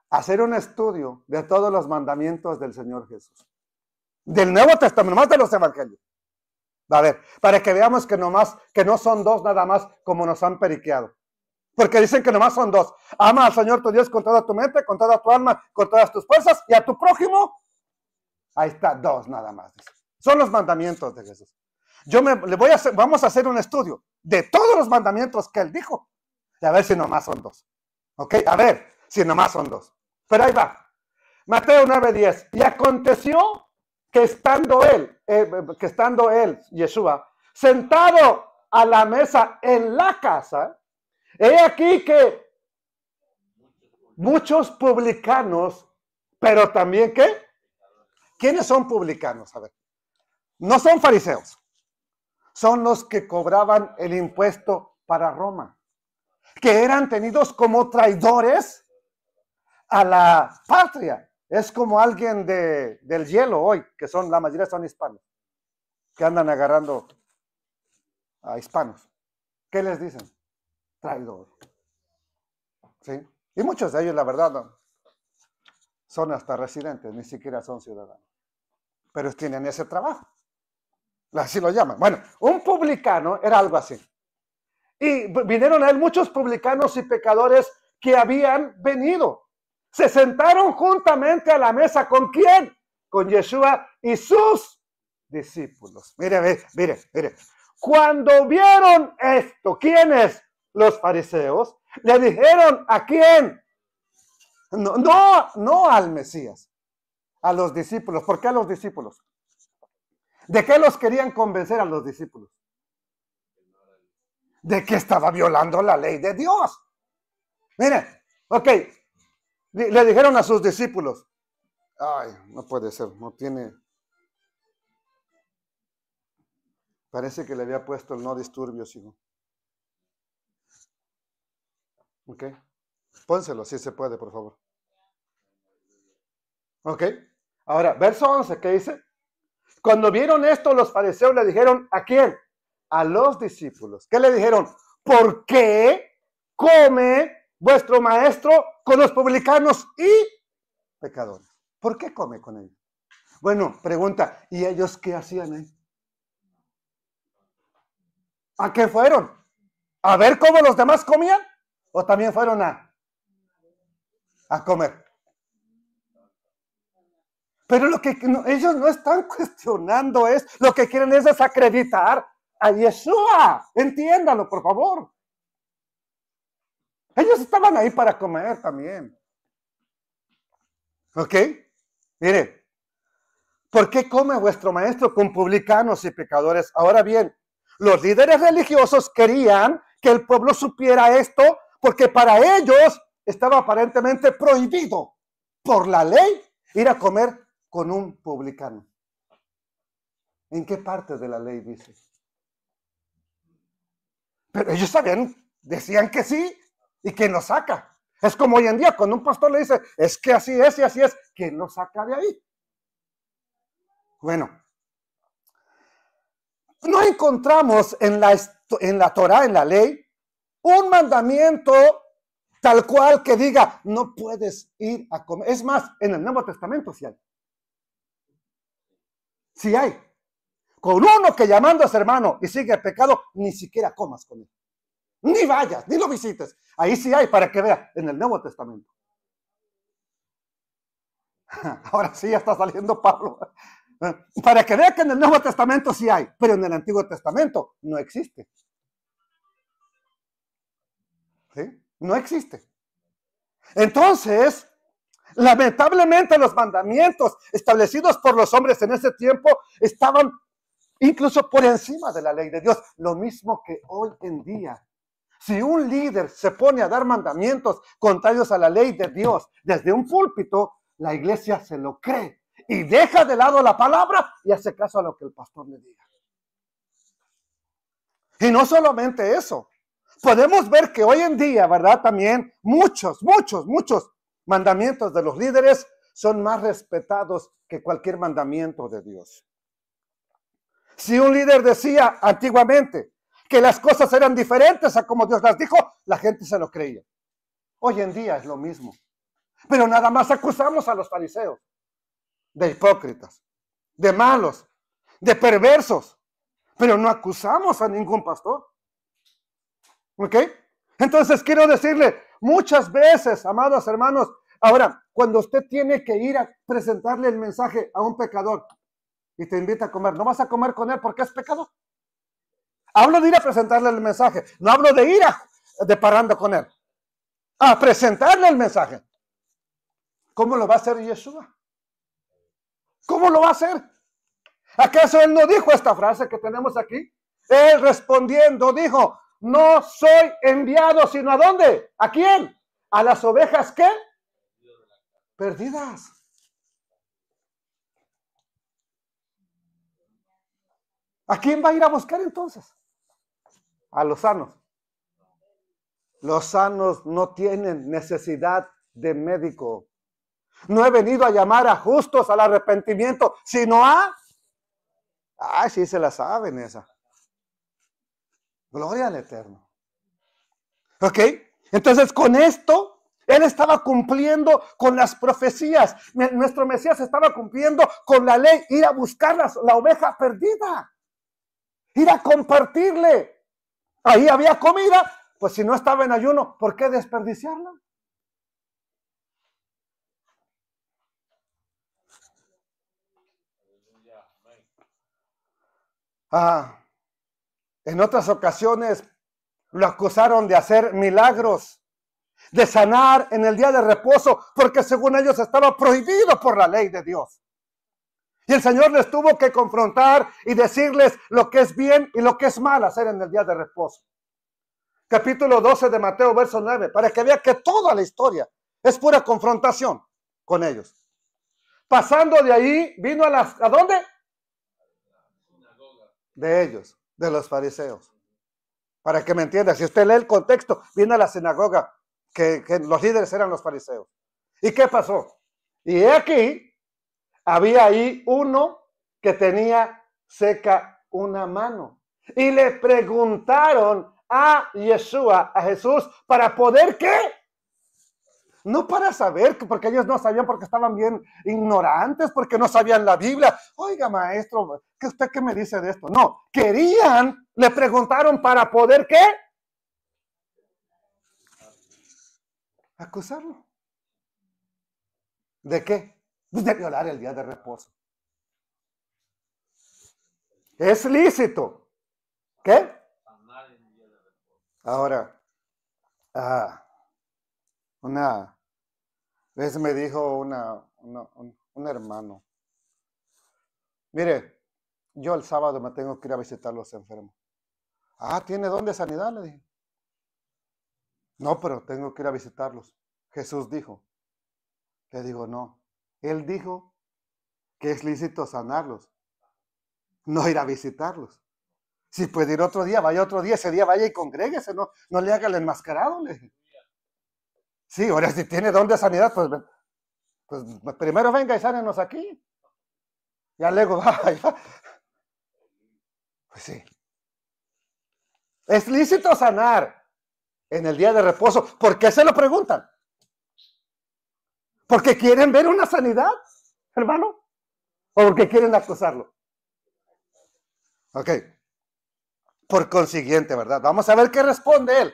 Hacer un estudio de todos los mandamientos del Señor Jesús. Del Nuevo Testamento, más de los evangelios. A ver, para que veamos que no son dos nada más como nos han periqueado. Porque dicen que nomás son dos. Ama al Señor tu Dios con toda tu mente, con toda tu alma, con todas tus fuerzas, y a tu prójimo. Ahí está, dos nada más. Son los mandamientos de Jesús. Vamos a hacer un estudio de todos los mandamientos que él dijo. Y a ver si nomás son dos. ¿Ok? A ver si nomás son dos. Pero ahí va. Mateo 9:10. Y aconteció que estando él, Yeshua, sentado a la mesa en la casa, he aquí que muchos publicanos, pero también ¿qué? ¿Quiénes son publicanos? A ver, no son fariseos, son los que cobraban el impuesto para Roma, que eran tenidos como traidores a la patria. Es como alguien del hielo hoy, que la mayoría son hispanos, que andan agarrando a hispanos. ¿Qué les dicen? Traidor. ¿Sí? Y muchos de ellos, la verdad, no, son hasta residentes, ni siquiera son ciudadanos. Pero tienen ese trabajo. Así lo llaman. Bueno, un publicano era algo así. Y vinieron a él muchos publicanos y pecadores que habían venido. Se sentaron juntamente a la mesa. ¿Con quién? Con Yeshua y sus discípulos. Mire. Cuando vieron esto, ¿quiénes? Los fariseos. Le dijeron, ¿a quién? No al Mesías. A los discípulos. ¿Por qué a los discípulos? ¿De qué los querían convencer a los discípulos? De que estaba violando la ley de Dios. Mire, ok. Le dijeron a sus discípulos, ay, no puede ser, no tiene. Parece que le había puesto el no disturbios, hijo. Ok. Pónselo si se puede, por favor. Ok. Ahora, verso 11, ¿qué dice? Cuando vieron esto, los fariseos le dijeron, ¿a quién? A los discípulos. ¿Qué le dijeron? ¿Por qué come vuestro maestro con los publicanos y pecadores? ¿Por qué come con ellos? Bueno, pregunta, ¿y ellos qué hacían ahí? ¿A qué fueron? ¿A ver cómo los demás comían? ¿O también fueron a comer? Pero lo que ellos no están cuestionando lo que quieren es desacreditar a Yeshua. Entiéndalo, por favor. Ellos estaban ahí para comer también. ¿Ok? Mire, ¿por qué come vuestro maestro con publicanos y pecadores? Ahora bien, los líderes religiosos querían que el pueblo supiera esto porque para ellos estaba aparentemente prohibido por la ley ir a comer con un publicano. ¿En qué parte de la ley dice? Pero ellos decían que sí, y ¿quién lo saca? Es como hoy en día cuando un pastor le dice, es que así es y así es, ¿quién lo saca de ahí? Bueno, no encontramos en la Torah, en la ley, un mandamiento tal cual que diga, no puedes ir a comer. Es más, en el Nuevo Testamento sí hay. Sí hay. Con uno que llamándose hermano y sigue el pecado, ni siquiera comas con él. Ni vayas, ni lo visites. Ahí sí hay para que vea en el Nuevo Testamento. Ahora sí ya está saliendo Pablo. Para que vea que en el Nuevo Testamento sí hay, pero en el Antiguo Testamento no existe. ¿Sí? No existe. Entonces, lamentablemente los mandamientos establecidos por los hombres en ese tiempo estaban incluso por encima de la ley de Dios. Lo mismo que hoy en día. Si un líder se pone a dar mandamientos contrarios a la ley de Dios desde un púlpito, la iglesia se lo cree y deja de lado la palabra y hace caso a lo que el pastor le diga. Y no solamente eso. Podemos ver que hoy en día, ¿verdad? También muchos mandamientos de los líderes son más respetados que cualquier mandamiento de Dios. Si un líder decía antiguamente que las cosas eran diferentes a como Dios las dijo, la gente se lo creía. Hoy en día es lo mismo. Pero nada más acusamos a los fariseos de hipócritas, de malos, de perversos, pero no acusamos a ningún pastor. ¿Ok? Entonces quiero decirle, muchas veces, amados hermanos, ahora, cuando usted tiene que ir a presentarle el mensaje a un pecador y te invita a comer, no vas a comer con él porque es pecador. Hablo de ir a presentarle el mensaje, no hablo de ir de parranda con él. A presentarle el mensaje. ¿Cómo lo va a hacer Yeshua? ¿Cómo lo va a hacer? ¿Acaso él no dijo esta frase que tenemos aquí? Él respondiendo dijo, no soy enviado, sino ¿a dónde? ¿A quién? ¿A las ovejas qué? Perdidas. ¿A quién va a ir a buscar entonces? A los sanos. Los sanos no tienen necesidad de médico. No he venido a llamar a justos al arrepentimiento, sino a... Ay, sí se la saben esa. Gloria al Eterno. ¿Ok? Entonces con esto, él estaba cumpliendo con las profecías. Nuestro Mesías estaba cumpliendo con la ley. Ir a buscar la oveja perdida. Ir a compartirle. Ahí había comida. Pues si no estaba en ayuno, ¿por qué desperdiciarla? En otras ocasiones lo acusaron de hacer milagros, de sanar en el día de reposo, porque según ellos estaba prohibido por la ley de Dios. Y el Señor les tuvo que confrontar y decirles lo que es bien y lo que es mal hacer en el día de reposo. Capítulo 12 de Mateo, verso 9, para que vea que toda la historia es pura confrontación con ellos. Pasando de ahí, vino ¿a dónde? De ellos, de los fariseos. Para que me entienda, si usted lee el contexto, viene a la sinagoga, que los líderes eran los fariseos. ¿Y qué pasó? Y he aquí, había ahí uno que tenía seca una mano. Y le preguntaron a Yeshua, a Jesús, para poder ¿qué? No para saber, porque ellos no sabían, porque estaban bien ignorantes, porque no sabían la Biblia. Oiga, maestro, ¿usted qué me dice de esto? No, querían, le preguntaron para poder ¿qué? Acusarlo. ¿De qué? De violar el día de reposo. Es lícito. ¿Qué? Ahora, una vez me dijo un hermano, mire, yo el sábado me tengo que ir a visitar a los enfermos. ¿Tiene don de sanidad? Le dije. No, pero tengo que ir a visitarlos. Jesús dijo. Le digo, no. Él dijo que es lícito sanarlos, no ir a visitarlos. Si puede ir otro día, vaya otro día, ese día vaya y congréguese, no le haga el enmascarado. Le dije. Sí, ahora si tiene don de sanidad, pues primero venga y sánenos aquí. Ya luego vaya. Pues sí. Es lícito sanar en el día de reposo. ¿Por qué se lo preguntan? ¿Porque quieren ver una sanidad, hermano? ¿O porque quieren acusarlo? Ok. Por consiguiente, ¿verdad? Vamos a ver qué responde él.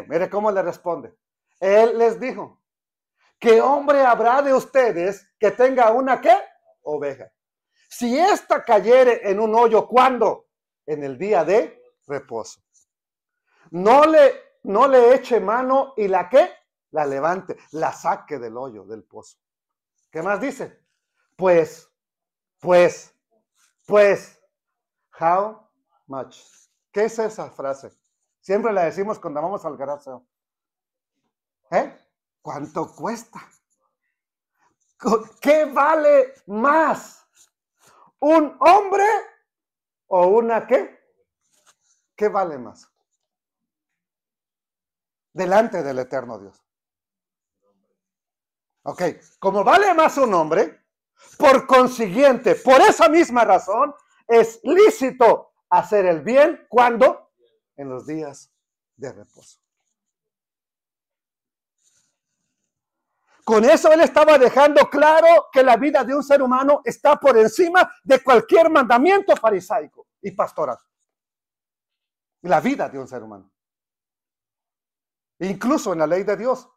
Mire cómo le responde. Él les dijo, ¿qué hombre habrá de ustedes que tenga una ¿qué? Oveja. Si ésta cayere en un hoyo, ¿cuándo? En el día de reposo. No le eche mano y la ¿qué? La levante, la saque del hoyo, del pozo. ¿Qué más dice? Pues, How much? ¿Qué es esa frase? Siempre la decimos cuando vamos al garaje. ¿Cuánto cuesta? ¿Qué vale más? ¿Un hombre o una qué? ¿Qué vale más? Delante del eterno Dios. Ok, como vale más un hombre, por consiguiente, por esa misma razón, es lícito hacer el bien. ¿Cuándo? En los días de reposo. Con eso él estaba dejando claro que la vida de un ser humano está por encima de cualquier mandamiento farisaico y pastoral. La vida de un ser humano. Incluso en la ley de Dios,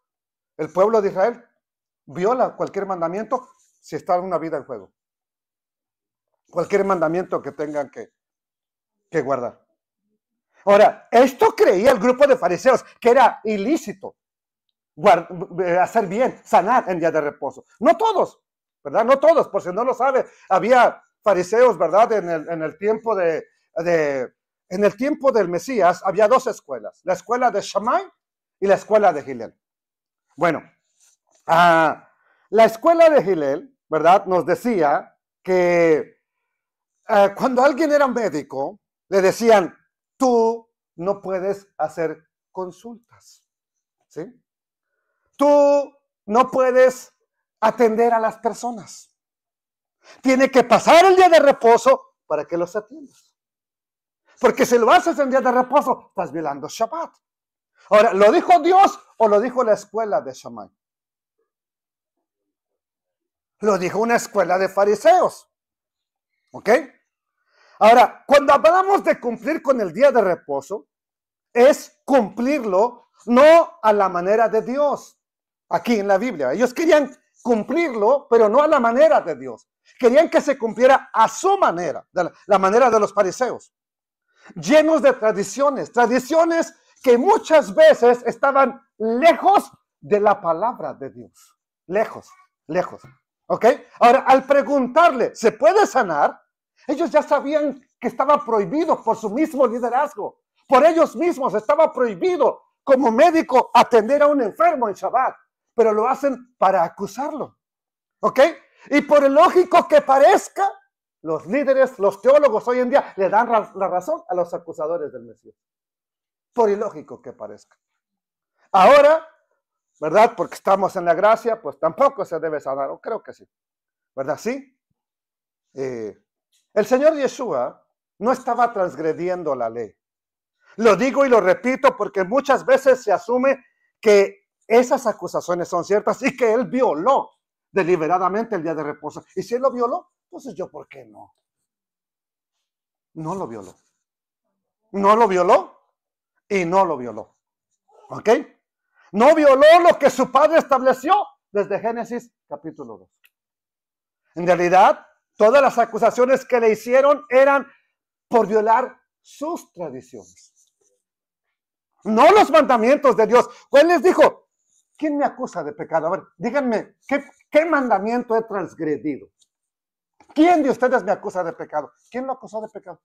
el pueblo de Israel viola cualquier mandamiento si está una vida en juego. Cualquier mandamiento que tengan que guardar. Ahora, esto creía el grupo de fariseos que era ilícito hacer bien, sanar en día de reposo. No todos, ¿verdad? No todos, por si no lo sabe. Había fariseos, ¿verdad? En el tiempo en el tiempo del Mesías había dos escuelas, la escuela de Shammai y la escuela de Hillel. Bueno, la escuela de Hillel, ¿verdad? Nos decía que cuando alguien era médico, le decían, tú no puedes hacer consultas, ¿sí? Tú no puedes atender a las personas. Tiene que pasar el día de reposo para que los atiendas. Porque si lo haces en día de reposo, estás violando Shabbat. Ahora, ¿lo dijo Dios o lo dijo la escuela de Shammai? Lo dijo una escuela de fariseos. ¿Ok? Ahora, cuando hablamos de cumplir con el día de reposo, es cumplirlo no a la manera de Dios. Aquí en la Biblia. Ellos querían cumplirlo, pero no a la manera de Dios. Querían que se cumpliera a su manera, la manera de los fariseos. Llenos de tradiciones que muchas veces estaban lejos de la palabra de Dios. Lejos. ¿Ok? Ahora, al preguntarle, ¿se puede sanar? Ellos ya sabían que estaba prohibido por su mismo liderazgo. Por ellos mismos estaba prohibido como médico atender a un enfermo en Shabbat. Pero lo hacen para acusarlo. ¿Ok? Y por el lógico que parezca, los líderes, los teólogos hoy en día le dan la razón a los acusadores del Mesías. Por ilógico que parezca. Ahora, ¿verdad? Porque estamos en la gracia, pues tampoco se debe sanar, o creo que sí. ¿Verdad? Sí. El Señor Yeshua no estaba transgrediendo la ley. Lo digo y lo repito porque muchas veces se asume que esas acusaciones son ciertas y que él violó deliberadamente el día de reposo. Y si él lo violó, entonces yo, ¿por qué no? No lo violó. No lo violó y no lo violó. ¿Ok? No violó lo que su padre estableció desde Génesis capítulo 2. En realidad, todas las acusaciones que le hicieron eran por violar sus tradiciones. No los mandamientos de Dios. Él les dijo, ¿quién me acusa de pecado? A ver, díganme, ¿qué mandamiento he transgredido? ¿Quién de ustedes me acusa de pecado? ¿Quién lo acusó de pecado?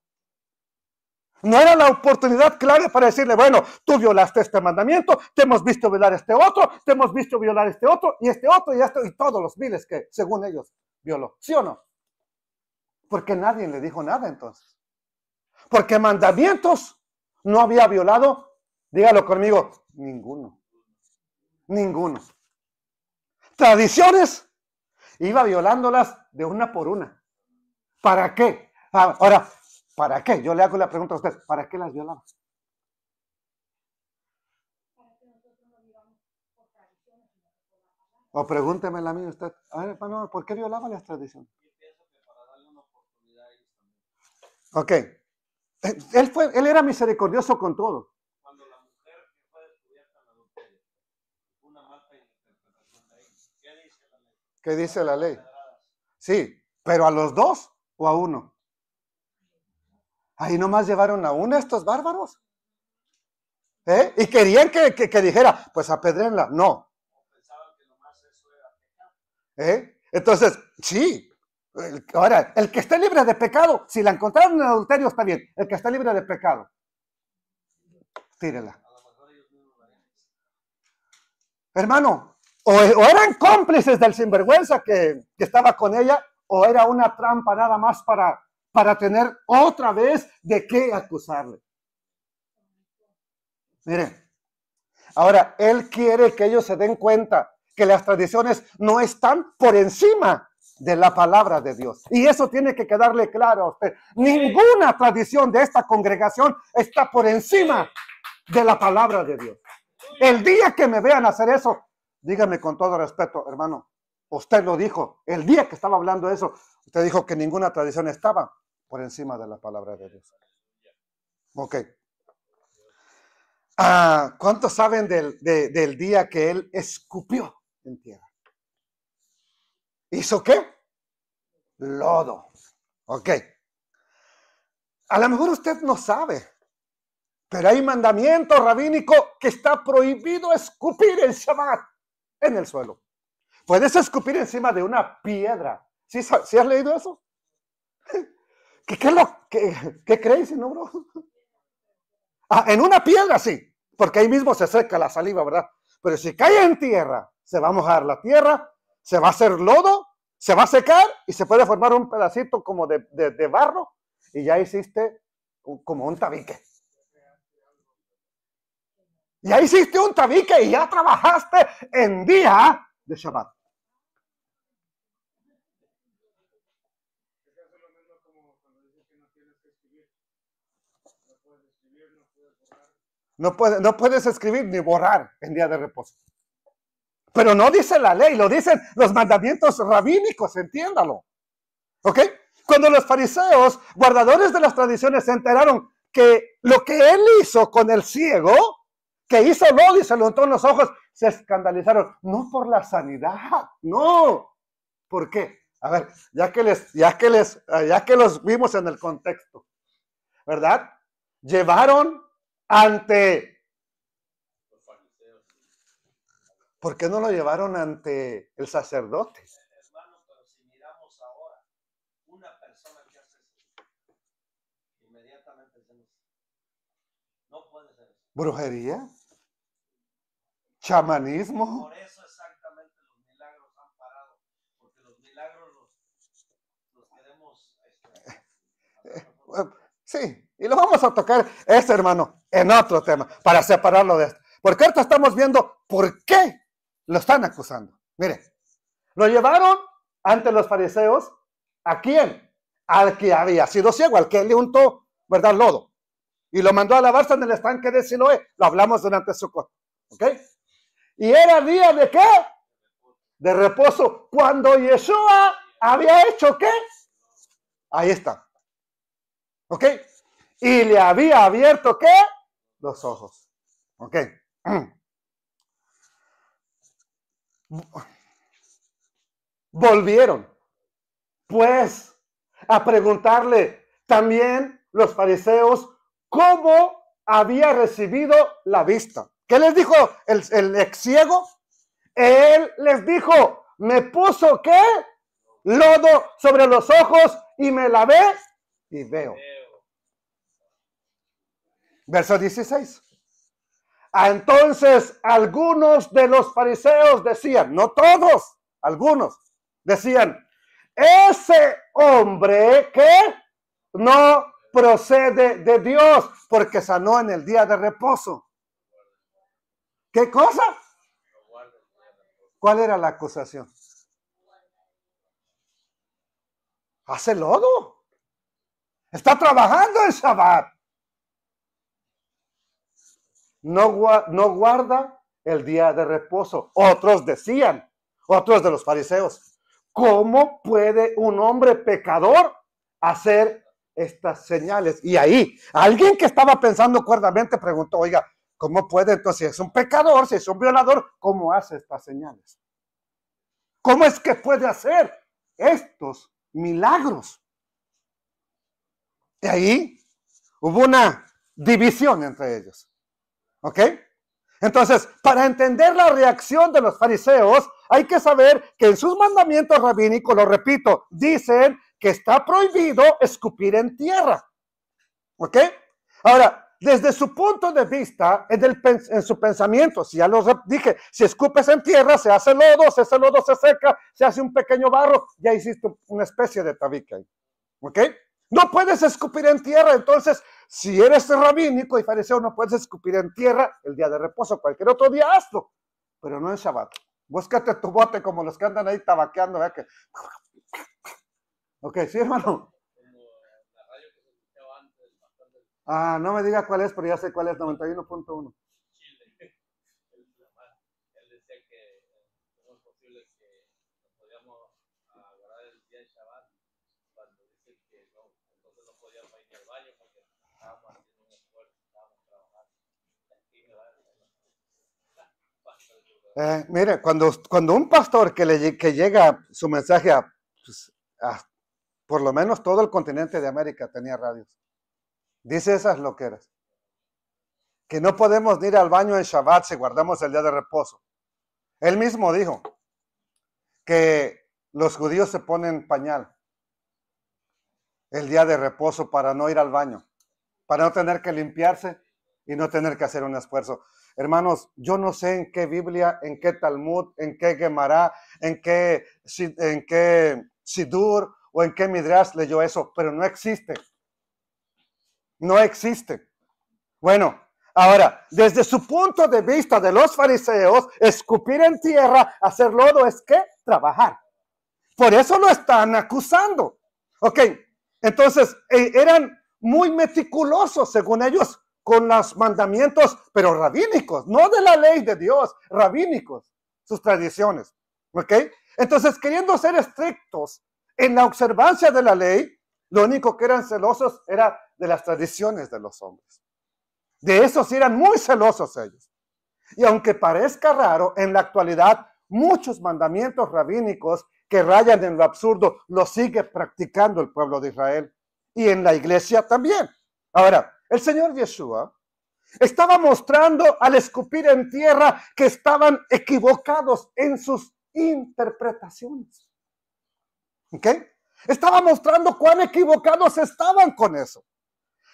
No era la oportunidad clave para decirle, bueno, tú violaste este mandamiento, te hemos visto violar este otro, te hemos visto violar este otro, y este otro, y todos los miles que, según ellos, violó. ¿Sí o no? Porque nadie le dijo nada entonces. Porque mandamientos no había violado, dígalo conmigo, ninguno. Tradiciones, iba violándolas de una por una. ¿Para qué? Ahora, ¿para qué? Yo le hago la pregunta a usted, ¿para qué las violaba? O pregúntemela a mí usted. A ver, hermano, ¿por qué violaba las tradiciones? Ok. Él era misericordioso con todo. Cuando la mujer que fue descubierta en adulterio, una mala interpretación de ahí. ¿Qué dice la ley? ¿Qué dice la ley? Sí, pero ¿a los dos o a uno? Ahí nomás llevaron a uno estos bárbaros. Y querían que dijera, pues apedréenla. No. Pensaban que nomás eso era pecado. Entonces, sí, Ahora, el que esté libre de pecado, si la encontraron en adulterio está bien. El que esté libre de pecado, tírela. Hermano, o eran cómplices del sinvergüenza que estaba con ella, o era una trampa nada más para tener otra vez de qué acusarle. Miren, ahora él quiere que ellos se den cuenta que las tradiciones no están por encima de la palabra de Dios. Y eso tiene que quedarle claro a usted. Ninguna tradición de esta congregación está por encima de la palabra de Dios. El día que me vean hacer eso, dígame con todo respeto, hermano, usted lo dijo, el día que estaba hablando de eso, usted dijo que ninguna tradición estaba por encima de la palabra de Dios. Ok. ¿Cuántos saben del día que él escupió en tierra? ¿Hizo qué? Lodo. Ok. A lo mejor usted no sabe, pero hay mandamiento rabínico que está prohibido escupir en Shabbat en el suelo. Puedes escupir encima de una piedra. ¿Sí has leído eso? ¿Qué crees, no, bro? En una piedra sí, porque ahí mismo se seca la saliva, ¿verdad? Pero si cae en tierra, se va a mojar la tierra, se va a hacer lodo, se va a secar y se puede formar un pedacito como de barro y ya hiciste como un tabique. Ya hiciste un tabique y ya trabajaste en día de Shabbat. No puedes escribir ni borrar en día de reposo. Pero no dice la ley, lo dicen los mandamientos rabínicos, entiéndalo. ¿Ok? Cuando los fariseos, guardadores de las tradiciones, se enteraron que lo que él hizo con el ciego, que hizo lodo y se le untó en los ojos, se escandalizaron. No por la sanidad, no. ¿Por qué? A ver, ya que los vimos en el contexto, ¿verdad? Llevaron ante... ¿Por qué no lo llevaron ante el sacerdote? Hermano, pero si miramos ahora, una persona que hace eso, inmediatamente decimos, no puede ser eso. ¿Brujería? ¿Chamanismo? Por eso exactamente los milagros han parado, porque los milagros los queremos... Sí, y lo vamos a tocar, hermano, en otro tema, para separarlo de esto. Porque ahorita estamos viendo por qué lo están acusando. Mire, lo llevaron ante los fariseos. ¿A quién? Al que había sido ciego, al que le untó, ¿verdad? Lodo. Y lo mandó a lavarse en el estanque de Siloé. Lo hablamos durante Sukkot. ¿Ok? ¿Y era día de qué? De reposo. Cuando Yeshua había hecho ¿qué? Ahí está. ¿Ok? Y le había abierto ¿qué? Los ojos. ¿Ok? Volvieron, pues, a preguntarle también los fariseos cómo había recibido la vista. ¿Qué les dijo el ex ciego? Él les dijo, me puso ¿qué? Lodo sobre los ojos y me lavé y veo. Verso 16. Entonces algunos de los fariseos decían, no todos, algunos decían, ese hombre que no procede de Dios porque sanó en el día de reposo. ¿Qué cosa? ¿Cuál era la acusación? Hace lodo. Está trabajando en Shabbat. No guarda el día de reposo. Otros decían, otros de los fariseos, ¿cómo puede un hombre pecador hacer estas señales? Y ahí, alguien que estaba pensando cuerdamente preguntó, oiga, ¿cómo puede entonces, si es un pecador, si es un violador, cómo hace estas señales? ¿Cómo es que puede hacer estos milagros? Y ahí hubo una división entre ellos. ¿Ok? Entonces, para entender la reacción de los fariseos hay que saber que en sus mandamientos rabínicos, lo repito, dicen que está prohibido escupir en tierra. ¿Ok? Ahora, desde su punto de vista, en su pensamiento, si ya lo dije, si escupes en tierra, se hace lodo, si ese lodo se seca, se hace un pequeño barro, ya hiciste una especie de tabique ahí. ¿Ok? No puedes escupir en tierra, entonces, si eres rabínico y fariseo, no puedes escupir en tierra el día de reposo, cualquier otro día hazlo, pero no en Shabbat. Búscate tu bote como los que andan ahí tabaqueando, ¿verdad? Que... Ok, sí, hermano. Ah, no me diga cuál es, pero ya sé cuál es, 91.1. Chile. Él decía que no es posible que podíamos agarrar el día de Shabbat cuando dice que no, entonces no podíamos ir al baño porque estábamos haciendo un esfuerzo, estábamos trabajando. Mire, cuando un pastor que llega su mensaje a por lo menos todo el continente de América tenía radios, dice esas loqueras, que no podemos ir al baño en Shabbat si guardamos el día de reposo. Él mismo dijo que los judíos se ponen pañal el día de reposo para no ir al baño, para no tener que limpiarse y no tener que hacer un esfuerzo. Hermanos, yo no sé en qué Biblia, en qué Talmud, en qué Gemara, en qué Sidur o en qué Midrash leyó eso, pero no existe. No existe. Bueno, ahora, desde su punto de vista de los fariseos, escupir en tierra, hacer lodo es ¿qué? Trabajar. Por eso lo están acusando. Ok, entonces eran muy meticulosos, según ellos, con los mandamientos, pero rabínicos, no de la ley de Dios, rabínicos, sus tradiciones. Ok, entonces queriendo ser estrictos en la observancia de la ley, lo único que eran celosos era de las tradiciones de los hombres. De eso sí eran muy celosos ellos. Y aunque parezca raro, en la actualidad muchos mandamientos rabínicos que rayan en lo absurdo los sigue practicando el pueblo de Israel. Y en la iglesia también. Ahora, el Señor Yeshua estaba mostrando al escupir en tierra que estaban equivocados en sus interpretaciones. ¿Ok? Estaba mostrando cuán equivocados estaban con eso.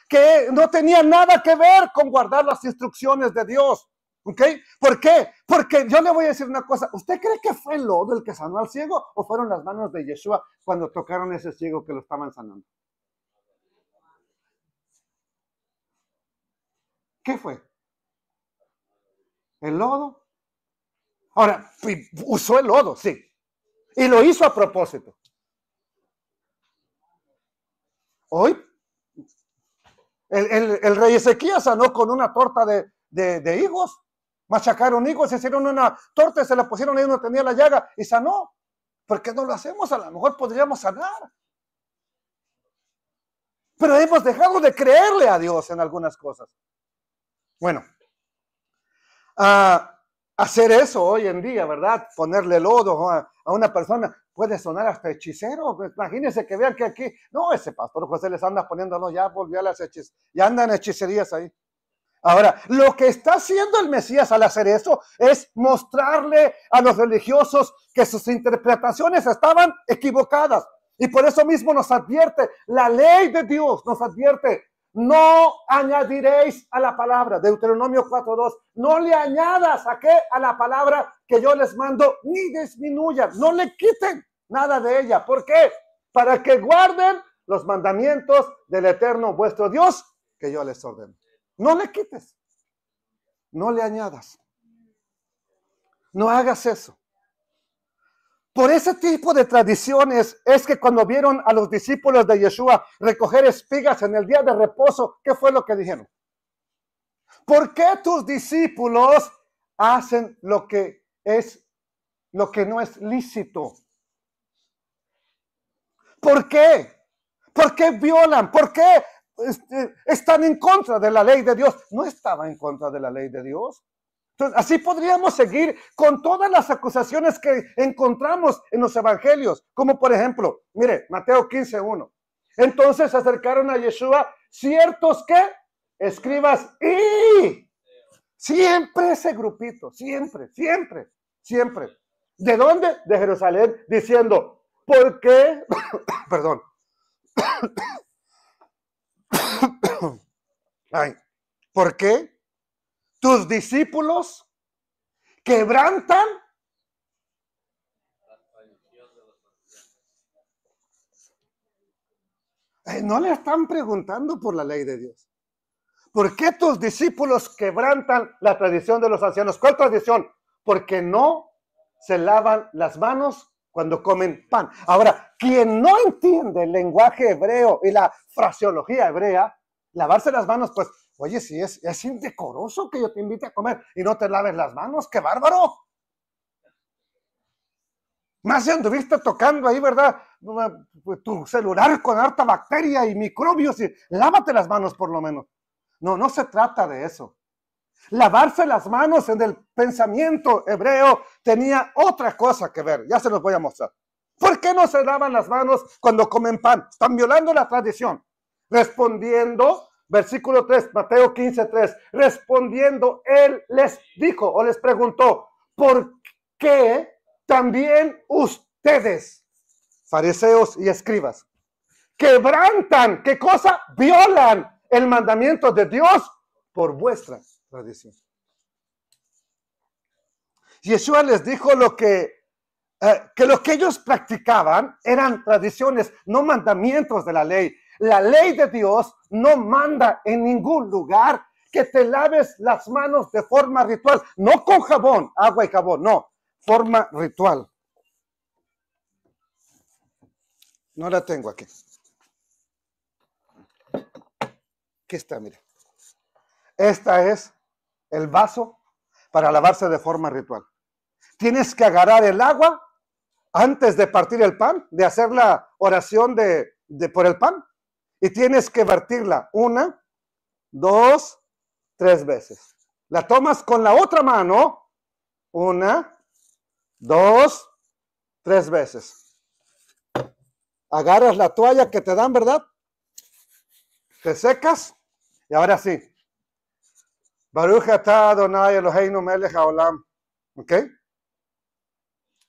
Que no tenía nada que ver con guardar las instrucciones de Dios. ¿Ok? ¿Por qué? Porque yo le voy a decir una cosa. ¿Usted cree que fue el lodo el que sanó al ciego o fueron las manos de Yeshua cuando tocaron a ese ciego que lo estaban sanando? ¿Qué fue? ¿El lodo? Ahora, usó el lodo, sí. Y lo hizo a propósito. Hoy, el rey Ezequías sanó con una torta de higos. Machacaron higos, se hicieron una torta, se la pusieron ahí, uno tenía la llaga y sanó. ¿Por qué no lo hacemos? A lo mejor podríamos sanar. Pero hemos dejado de creerle a Dios en algunas cosas. Bueno, hacer eso hoy en día, ¿verdad? Ponerle lodo a una persona puede sonar hasta hechicero. Imagínense que vean que aquí, no, ese pastor José les anda poniéndolo, ya volvió a las hechicerías, ya andan hechicerías ahí. Ahora, lo que está haciendo el Mesías al hacer eso es mostrarle a los religiosos que sus interpretaciones estaban equivocadas. Y por eso mismo nos advierte, la ley de Dios nos advierte, no añadiréis a la palabra, Deuteronomio 4:2, no le añadas a qué, a la palabra que yo les mando, ni disminuyan, no le quiten nada de ella. ¿Por qué? Para que guarden los mandamientos del Eterno vuestro Dios que yo les ordeno. No le quites, no le añadas, no hagas eso. Por ese tipo de tradiciones es que cuando vieron a los discípulos de Yeshua recoger espigas en el día de reposo, ¿qué fue lo que dijeron? ¿Por qué tus discípulos hacen lo que no es lícito? ¿Por qué? ¿Por qué violan? ¿Por qué están en contra de la ley de Dios? No estaba en contra de la ley de Dios. Entonces, así podríamos seguir con todas las acusaciones que encontramos en los evangelios, como por ejemplo, mire, Mateo 15:1. Entonces se acercaron a Yeshua ciertos que escribas y siempre ese grupito, siempre. ¿De dónde? De Jerusalén, diciendo, ¿por qué? Perdón. Ay, ¿por qué tus discípulos quebrantan no le están preguntando por la ley de Dios? ¿Por qué tus discípulos quebrantan la tradición de los ancianos? ¿Cuál tradición? Porque no se lavan las manos cuando comen pan. Ahora, quien no entiende el lenguaje hebreo y la fraseología hebrea, lavarse las manos, pues, oye, si es indecoroso que yo te invite a comer y no te laves las manos, ¡qué bárbaro! Más si anduviste tocando ahí, ¿verdad? Tu celular con harta bacteria y microbios y lávate las manos por lo menos. No, no se trata de eso. Lavarse las manos en el pensamiento hebreo tenía otra cosa que ver. Ya se los voy a mostrar. ¿Por qué no se lavan las manos cuando comen pan? Están violando la tradición. Respondiendo, versículo 3, Mateo 15:3. Respondiendo, él les dijo o les preguntó, ¿por qué también ustedes, fariseos y escribas, quebrantan? ¿Qué cosa? Violan el mandamiento de Dios por vuestra tradición. Yeshua les dijo que lo que ellos practicaban eran tradiciones, no mandamientos de la ley. La ley de Dios no manda en ningún lugar que te laves las manos de forma ritual, no con jabón, agua y jabón, no, forma ritual. No la tengo aquí. Aquí está, mire. Esta es el vaso para lavarse de forma ritual. Tienes que agarrar el agua antes de partir el pan, de hacer la oración por el pan, y tienes que vertirla 1, 2, 3 veces. La tomas con la otra mano 1, 2, 3 veces. Agarras la toalla que te dan, ¿verdad? Te secas y ahora sí. Baruch atah Adonai Eloheinu melech haolam. ¿Ok?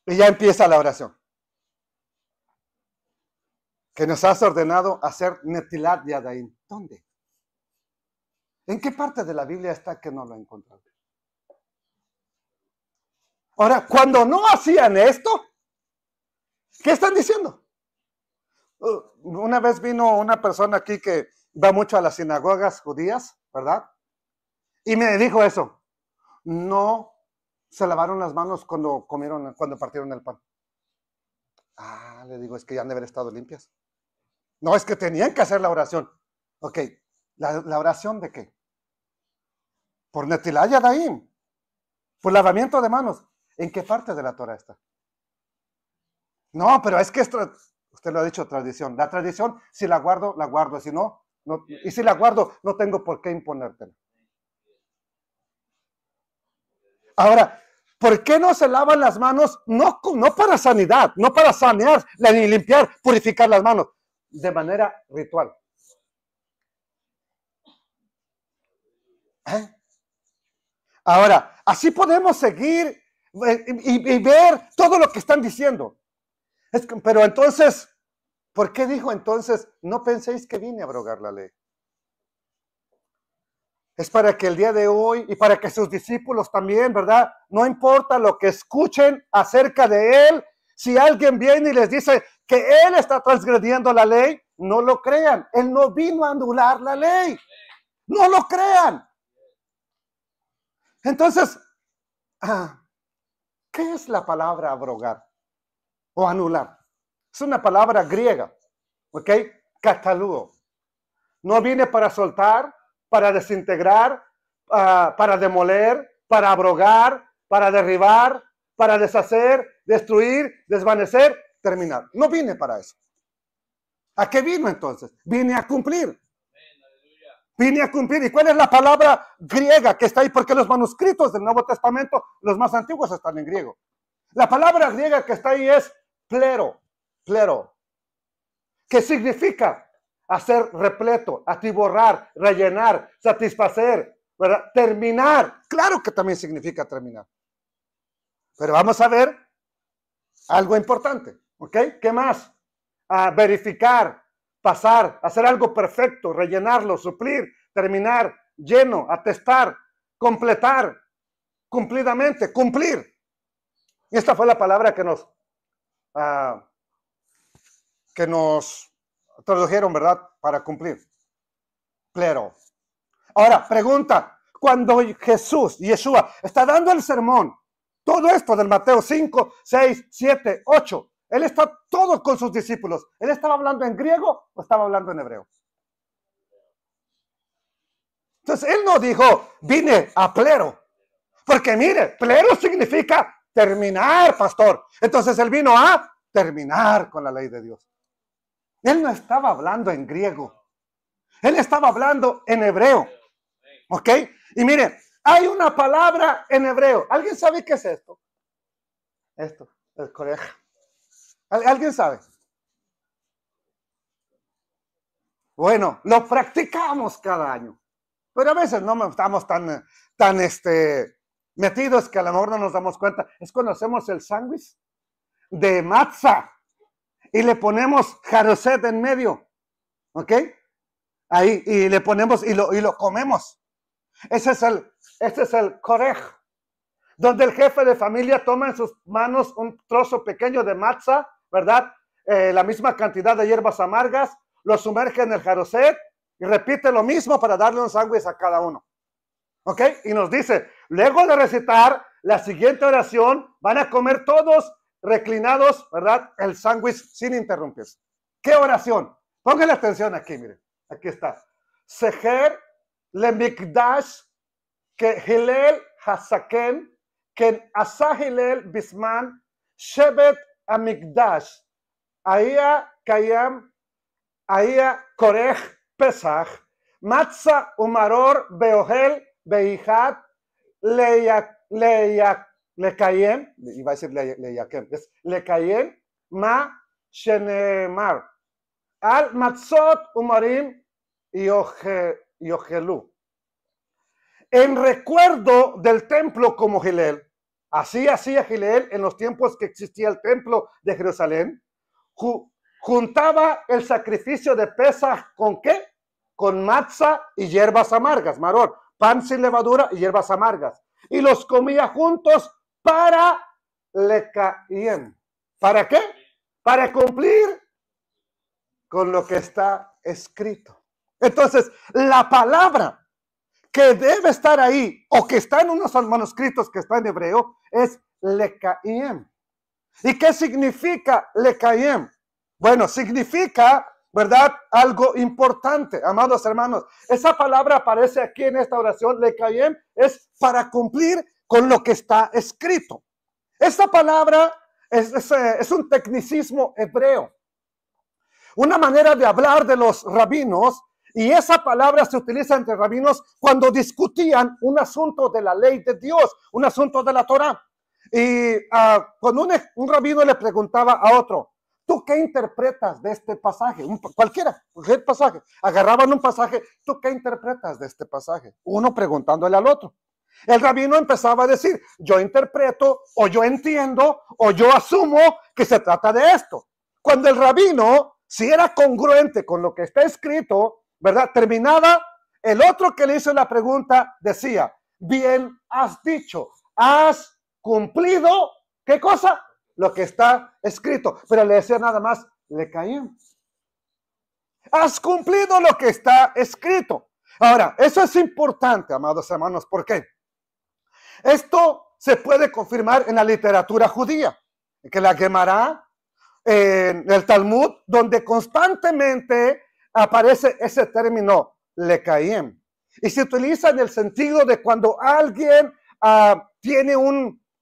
Y ya empieza la oración. Que nos has ordenado hacer Netilat Yadayim. ¿Dónde? ¿En qué parte de la Biblia está que no lo he encontrado? Ahora, cuando no hacían esto, ¿qué están diciendo? Una vez vino una persona aquí que va mucho a las sinagogas judías, ¿verdad? Y me dijo eso. No se lavaron las manos cuando partieron el pan. Ah, le digo, es que ya han de haber estado limpias. No, es que tenían que hacer la oración. Ok, ¿la oración de qué? Por Netilat Yadayim, por lavamiento de manos. ¿En qué parte de la Torah está? No, pero es que usted lo ha dicho, tradición. La tradición, si la guardo, la guardo. Si no, no. Y si la guardo, no tengo por qué imponértela. Ahora, ¿por qué no se lavan las manos? No para sanidad, no para sanear, ni limpiar, purificar las manos. De manera ritual. Ahora, así podemos seguir y ver todo lo que están diciendo. Pero entonces, ¿por qué dijo entonces, no penséis que vine a abrogar la ley? Es para que el día de hoy y para que sus discípulos también, ¿verdad? No importa lo que escuchen acerca de él, si alguien viene y les dice que él está transgrediendo la ley, no lo crean. Él no vino a anular la ley. No lo crean. Entonces, ¿qué es la palabra abrogar o anular? Es una palabra griega, ¿ok? Katalúo. No viene para soltar, para desintegrar, para demoler, para abrogar, para derribar, para deshacer, destruir, desvanecer, terminar. No vine para eso. ¿A qué vino entonces? Vine a cumplir. Vine a cumplir. ¿Y cuál es la palabra griega que está ahí? Porque los manuscritos del Nuevo Testamento, los más antiguos, están en griego. La palabra griega que está ahí es plero, que significa hacer repleto, atiborrar, rellenar, satisfacer, ¿verdad? Terminar. Claro que también significa terminar. Pero vamos a ver Algo importante, ¿ok? ¿Qué más? Verificar, pasar, hacer algo perfecto, rellenarlo, suplir, terminar, lleno, atestar, completar, cumplidamente, cumplir. Y esta fue la palabra que nos tradujeron, ¿verdad? Para cumplir. Plero. Ahora, pregunta, cuando Jesús, Yeshua, está dando el sermón, todo esto del Mateo 5, 6, 7, 8, él está todo con sus discípulos. ¿Él estaba hablando en griego o estaba hablando en hebreo? Entonces, él no dijo, vine a plero. Porque mire, plero significa terminar, pastor. Entonces, él vino a terminar con la ley de Dios. Él no estaba hablando en griego. Él estaba hablando en hebreo. ¿Ok? Y mire, hay una palabra en hebreo. ¿Alguien sabe qué es esto? Esto, el coreja. ¿Alguien sabe? Bueno, lo practicamos cada año. Pero a veces no estamos tan metidos que a lo mejor no nos damos cuenta. Es cuando hacemos el sándwich de matzah y le ponemos jaroset en medio. ¿Ok? Ahí, y le ponemos y lo comemos. Ese es el korej, donde el jefe de familia toma en sus manos un trozo pequeño de matzah, ¿verdad? La misma cantidad de hierbas amargas, lo sumerge en el jaroset y repite lo mismo para darle un sándwich a cada uno. ¿Ok? Y nos dice, luego de recitar la siguiente oración, van a comer todos reclinados, ¿verdad? El sándwich sin interrumpirse. ¿Qué oración? Pónganle atención aquí, miren. Aquí está. Seher lemikdash que Hillel hasaken que asa Hillel bisman shevet amigdash aya kayam aya korej pesach matzah umaror beohel beihat lekayem, iba a decir leyakem, es lekayem ma shenemar al matzot umarim Yohelú. En recuerdo del templo como Hillel, así hacía Hillel en los tiempos que existía el templo de Jerusalén, juntaba el sacrificio de Pesaj ¿con qué? Con matzah y hierbas amargas, maror, pan sin levadura y hierbas amargas, y los comía juntos para lekayem. ¿Para qué? Para cumplir con lo que está escrito. Entonces, la palabra que debe estar ahí, o que está en unos manuscritos que está en hebreo, es lekayem. ¿Y qué significa lekayem? Bueno, significa, ¿verdad? Algo importante, amados hermanos. Esa palabra aparece aquí en esta oración, lekayem, es para cumplir con lo que está escrito. Esta palabra es un tecnicismo hebreo. Una manera de hablar de los rabinos, y esa palabra se utiliza entre rabinos cuando discutían un asunto de la ley de Dios, un asunto de la Torah. Y cuando un rabino le preguntaba a otro, ¿tú qué interpretas de este pasaje? Cualquier pasaje. Agarraban un pasaje, ¿tú qué interpretas de este pasaje? Uno preguntándole al otro. El rabino empezaba a decir, yo interpreto, o yo entiendo, o yo asumo que se trata de esto. Cuando el rabino, si era congruente con lo que está escrito, ¿verdad? Terminaba, el otro que le hizo la pregunta decía, bien has dicho, has cumplido, ¿qué cosa? Lo que está escrito. Pero le decía nada más, lekayem. Has cumplido lo que está escrito. Ahora, eso es importante, amados hermanos, ¿por qué? Esto se puede confirmar en la literatura judía, que la Gemara, en el Talmud, donde constantemente aparece ese término lekayem. Y se utiliza en el sentido de cuando alguien tiene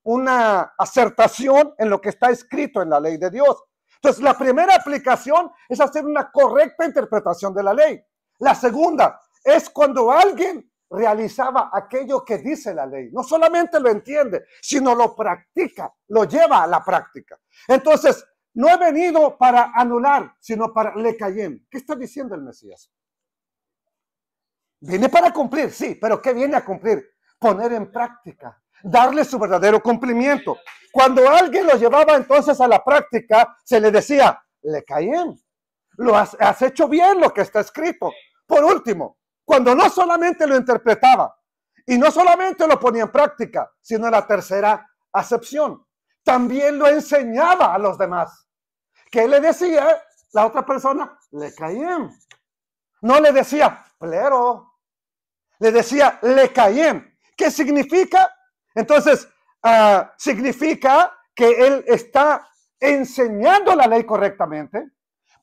una acertación en lo que está escrito en la ley de Dios. Entonces, la primera aplicación es hacer una correcta interpretación de la ley. La segunda es cuando alguien realizaba aquello que dice la ley. No solamente lo entiende, sino lo practica, lo lleva a la práctica. Entonces, no he venido para anular, sino para lekayem. ¿Qué está diciendo el Mesías? Viene para cumplir, sí, pero ¿qué viene a cumplir? Poner en práctica. darle su verdadero cumplimiento. Cuando alguien lo llevaba entonces a la práctica, se le decía, le caen, has hecho bien lo que está escrito. Por último, cuando no solamente lo interpretaba y no solamente lo ponía en práctica, sino la tercera acepción, también lo enseñaba a los demás. ¿Qué le decía la otra persona? Le caen. No le decía, plero. Le decía, le caen. ¿Qué significa? Entonces, significa que él está enseñando la ley correctamente,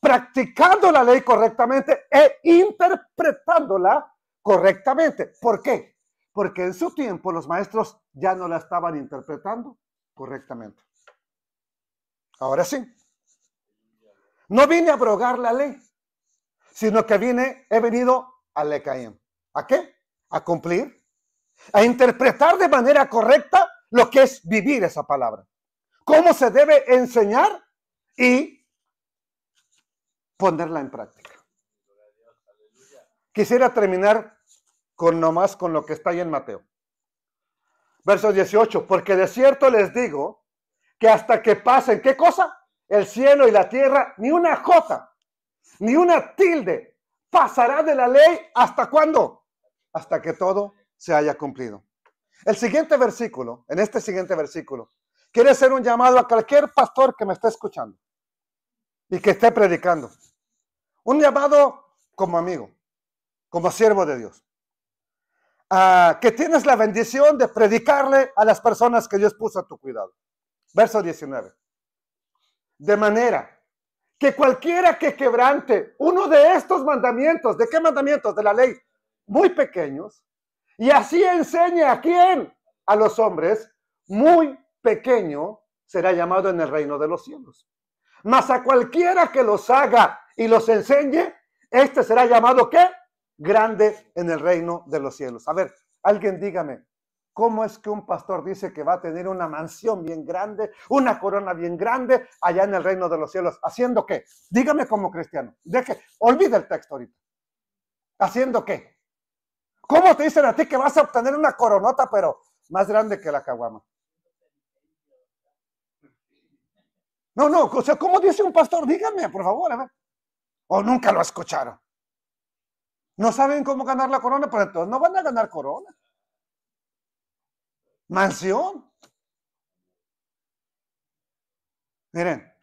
practicando la ley correctamente e interpretándola correctamente. ¿Por qué? Porque en su tiempo los maestros ya no la estaban interpretando correctamente. Ahora sí. No vine a abrogar la ley, sino que he venido a lecaim. ¿A qué? A cumplir, a interpretar de manera correcta lo que es vivir esa palabra. Cómo se debe enseñar y ponerla en práctica. Quisiera terminar nomás con lo que está ahí en Mateo. Verso 18, porque de cierto les digo que hasta que pasen, ¿qué cosa? El cielo y la tierra, ni una jota, ni una tilde pasará de la ley. ¿Hasta cuándo? Hasta que todo se haya cumplido. El siguiente versículo, en este siguiente versículo, quiere hacer un llamado a cualquier pastor que me esté escuchando y que esté predicando. Un llamado como amigo, como siervo de Dios. Que tienes la bendición de predicarle a las personas que Dios puso a tu cuidado. Verso 19. De manera que cualquiera que quebrante uno de estos mandamientos, ¿de qué mandamientos? De la ley, muy pequeños, y así enseñe a quién, a los hombres, muy pequeño será llamado en el reino de los cielos. Mas a cualquiera que los haga y los enseñe, este será llamado ¿qué? Grande en el reino de los cielos. A ver, alguien dígame, ¿cómo es que un pastor dice que va a tener una mansión bien grande, una corona bien grande allá en el reino de los cielos? ¿Haciendo qué? Dígame como cristiano. Olvida el texto ahorita. ¿Haciendo qué? ¿Cómo te dicen a ti que vas a obtener una coronota, pero más grande que la caguama? No, o sea, ¿cómo dice un pastor? Díganme, por favor, a ver. O nunca lo escucharon. No saben cómo ganar la corona, pero entonces no van a ganar corona. Mansión. Miren,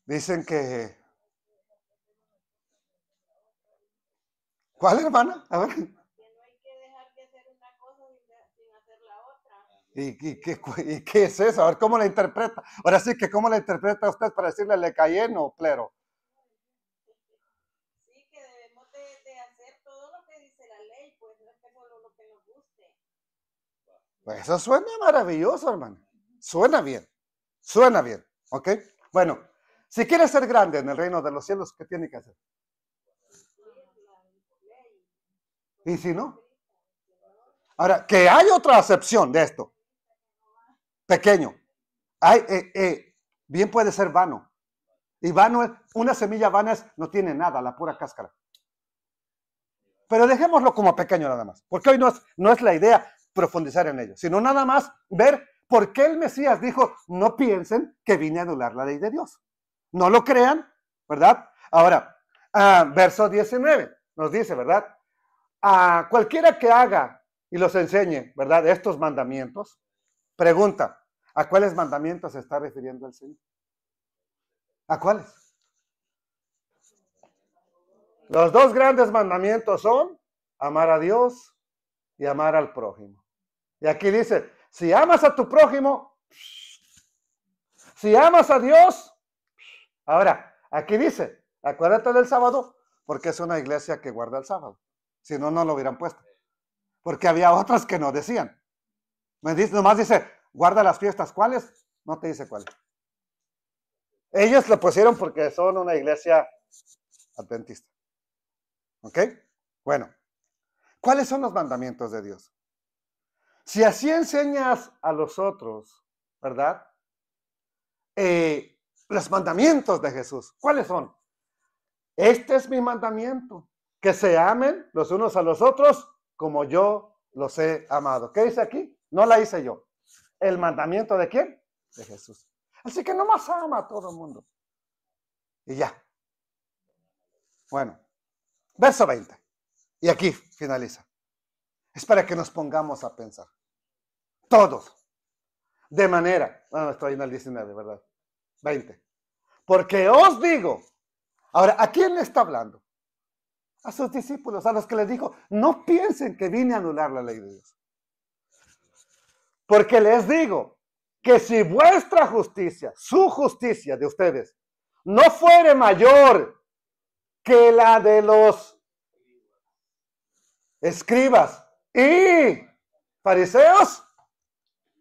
dicen que... ¿Cuál, hermana? A ver. Que no hay que dejar de hacer una cosa sin hacer la otra. ¿Y qué es eso? A ver, ¿cómo la interpreta? Ahora sí que, ¿cómo la interpreta usted para decirle le cayen o plero? Sí, que debemos de hacer todo lo que dice la ley, pues no es que solo lo que nos guste. Pues eso suena maravilloso, hermano. Suena bien. Suena bien. ¿Ok? Bueno, si quiere ser grande en el reino de los cielos, ¿qué tiene que hacer? ¿Y si no? Ahora, que hay otra acepción de esto. Pequeño. Bien puede ser vano. Y vano, una semilla vana no tiene nada, la pura cáscara. Pero dejémoslo como pequeño nada más. Porque hoy no es la idea profundizar en ello, sino nada más ver por qué el Mesías dijo, no piensen que vine a anular la ley de Dios. No lo crean, ¿verdad? Ahora, verso 19 nos dice, ¿verdad? A cualquiera que haga y los enseñe, ¿verdad? Estos mandamientos, pregunta, ¿a cuáles mandamientos se está refiriendo el Señor? ¿A cuáles? Los dos grandes mandamientos son amar a Dios y amar al prójimo. Y aquí dice, si amas a tu prójimo, si amas a Dios, ahora, aquí dice, acuérdate del sábado, porque es una iglesia que guarda el sábado. Si no, no lo hubieran puesto. Porque había otras que no decían. Nomás dice, guarda las fiestas. ¿Cuáles? No te dice cuáles. Ellos lo pusieron porque son una iglesia adventista. ¿Ok? Bueno, ¿cuáles son los mandamientos de Dios? Si así enseñas a los otros, ¿verdad? Los mandamientos de Jesús, ¿cuáles son? Este es mi mandamiento, que se amen los unos a los otros como yo los he amado. ¿Qué dice aquí? No la hice yo. ¿El mandamiento de quién? De Jesús. Así que nomás ama a todo el mundo. Y ya. Bueno, verso 20. Y aquí finaliza. Es para que nos pongamos a pensar. Todos. De manera. Bueno, estoy en el 19, ¿verdad? 20. Porque os digo. Ahora, ¿a quién le está hablando? A sus discípulos, a los que les dijo, no piensen que vine a anular la ley de Dios. Porque les digo que si vuestra justicia, su justicia de ustedes, no fuere mayor que la de los escribas y fariseos,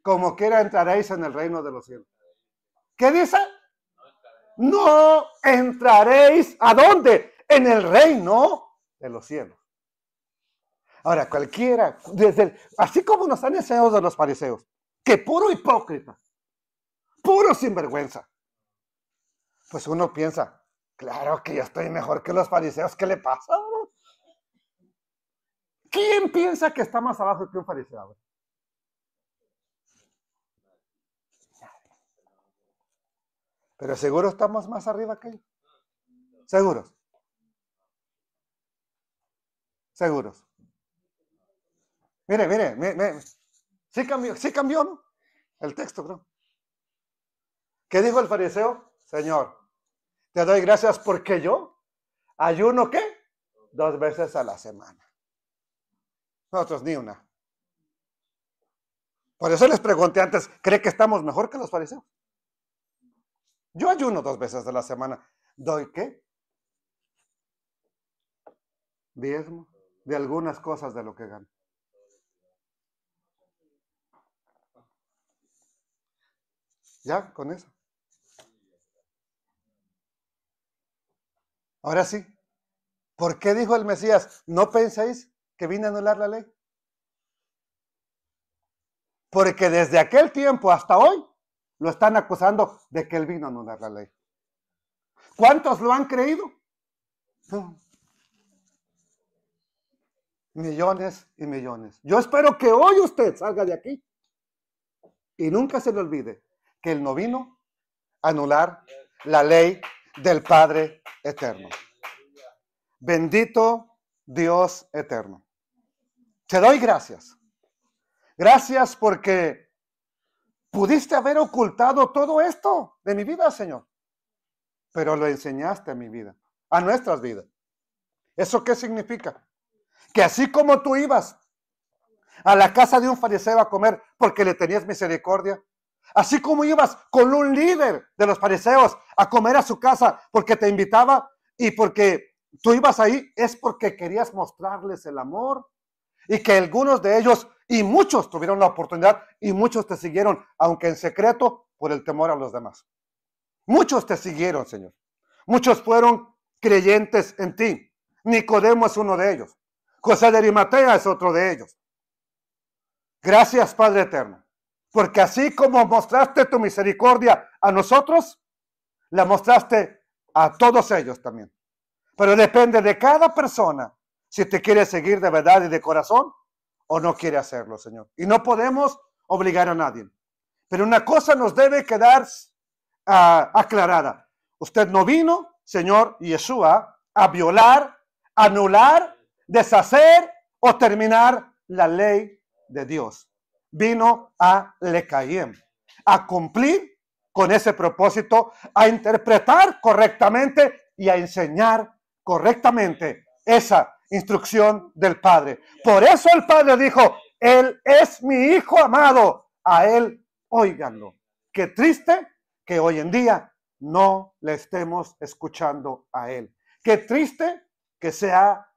como quiera entraréis en el reino de los cielos. ¿Qué dice? No entraréis, ¿a dónde? En el reino de los cielos. Ahora, cualquiera, así como nos han enseñado de los fariseos, que puro hipócrita, puro sinvergüenza, pues uno piensa, claro que yo estoy mejor que los fariseos, ¿qué le pasa? ¿Quién piensa que está más abajo que un fariseo? Pero seguro estamos más arriba que ellos. Seguros. Seguros. Mire. Sí cambió, ¿no? El texto, creo. ¿Qué dijo el fariseo? Señor, te doy gracias porque yo ayuno, ¿qué? 2 veces a la semana. Nosotros ni una. Por eso les pregunté antes, ¿cree que estamos mejor que los fariseos? Yo ayuno 2 veces a la semana. ¿Doy qué? Diezmo de algunas cosas de lo que gano. Ya, con eso. Ahora sí. ¿Por qué dijo el Mesías? ¿No penséis que vine a anular la ley? Porque desde aquel tiempo hasta hoy lo están acusando de que él vino a anular la ley. ¿Cuántos lo han creído? Millones y millones. Yo espero que hoy usted salga de aquí y nunca se le olvide que él no vino a anular la ley del Padre eterno. Bendito Dios eterno. Te doy gracias. Gracias porque pudiste haber ocultado todo esto de mi vida, Señor. Pero lo enseñaste a mi vida, a nuestras vidas. ¿Eso qué significa? Que así como tú ibas a la casa de un fariseo a comer porque le tenías misericordia, así como ibas con un líder de los fariseos a comer a su casa porque te invitaba y porque tú ibas ahí, es porque querías mostrarles el amor y que algunos de ellos y muchos tuvieron la oportunidad y muchos te siguieron, aunque en secreto, por el temor a los demás. Muchos te siguieron, Señor. Muchos fueron creyentes en ti. Nicodemo es uno de ellos. José de Arimatea es otro de ellos. Gracias, Padre eterno, porque así como mostraste tu misericordia a nosotros, la mostraste a todos ellos también. Pero depende de cada persona si te quiere seguir de verdad y de corazón o no quiere hacerlo, Señor. Y no podemos obligar a nadie. Pero una cosa nos debe quedar aclarada. Usted no vino, Señor Yeshua, a violar, anular, deshacer o terminar la ley de Dios. Vino a Lekayem, a cumplir con ese propósito, a interpretar correctamente y a enseñar correctamente esa instrucción del Padre. Por eso el Padre dijo, Él es mi Hijo amado, a Él óiganlo. Qué triste que hoy en día no le estemos escuchando a Él. Qué triste que se ha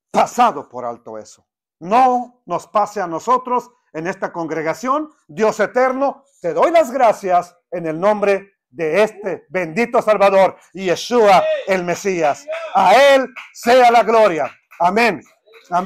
pasado por alto eso. No nos pase a nosotros en esta congregación. Dios eterno, te doy las gracias en el nombre de este bendito Salvador, Yeshua el Mesías. A Él sea la gloria. Amén. Amén.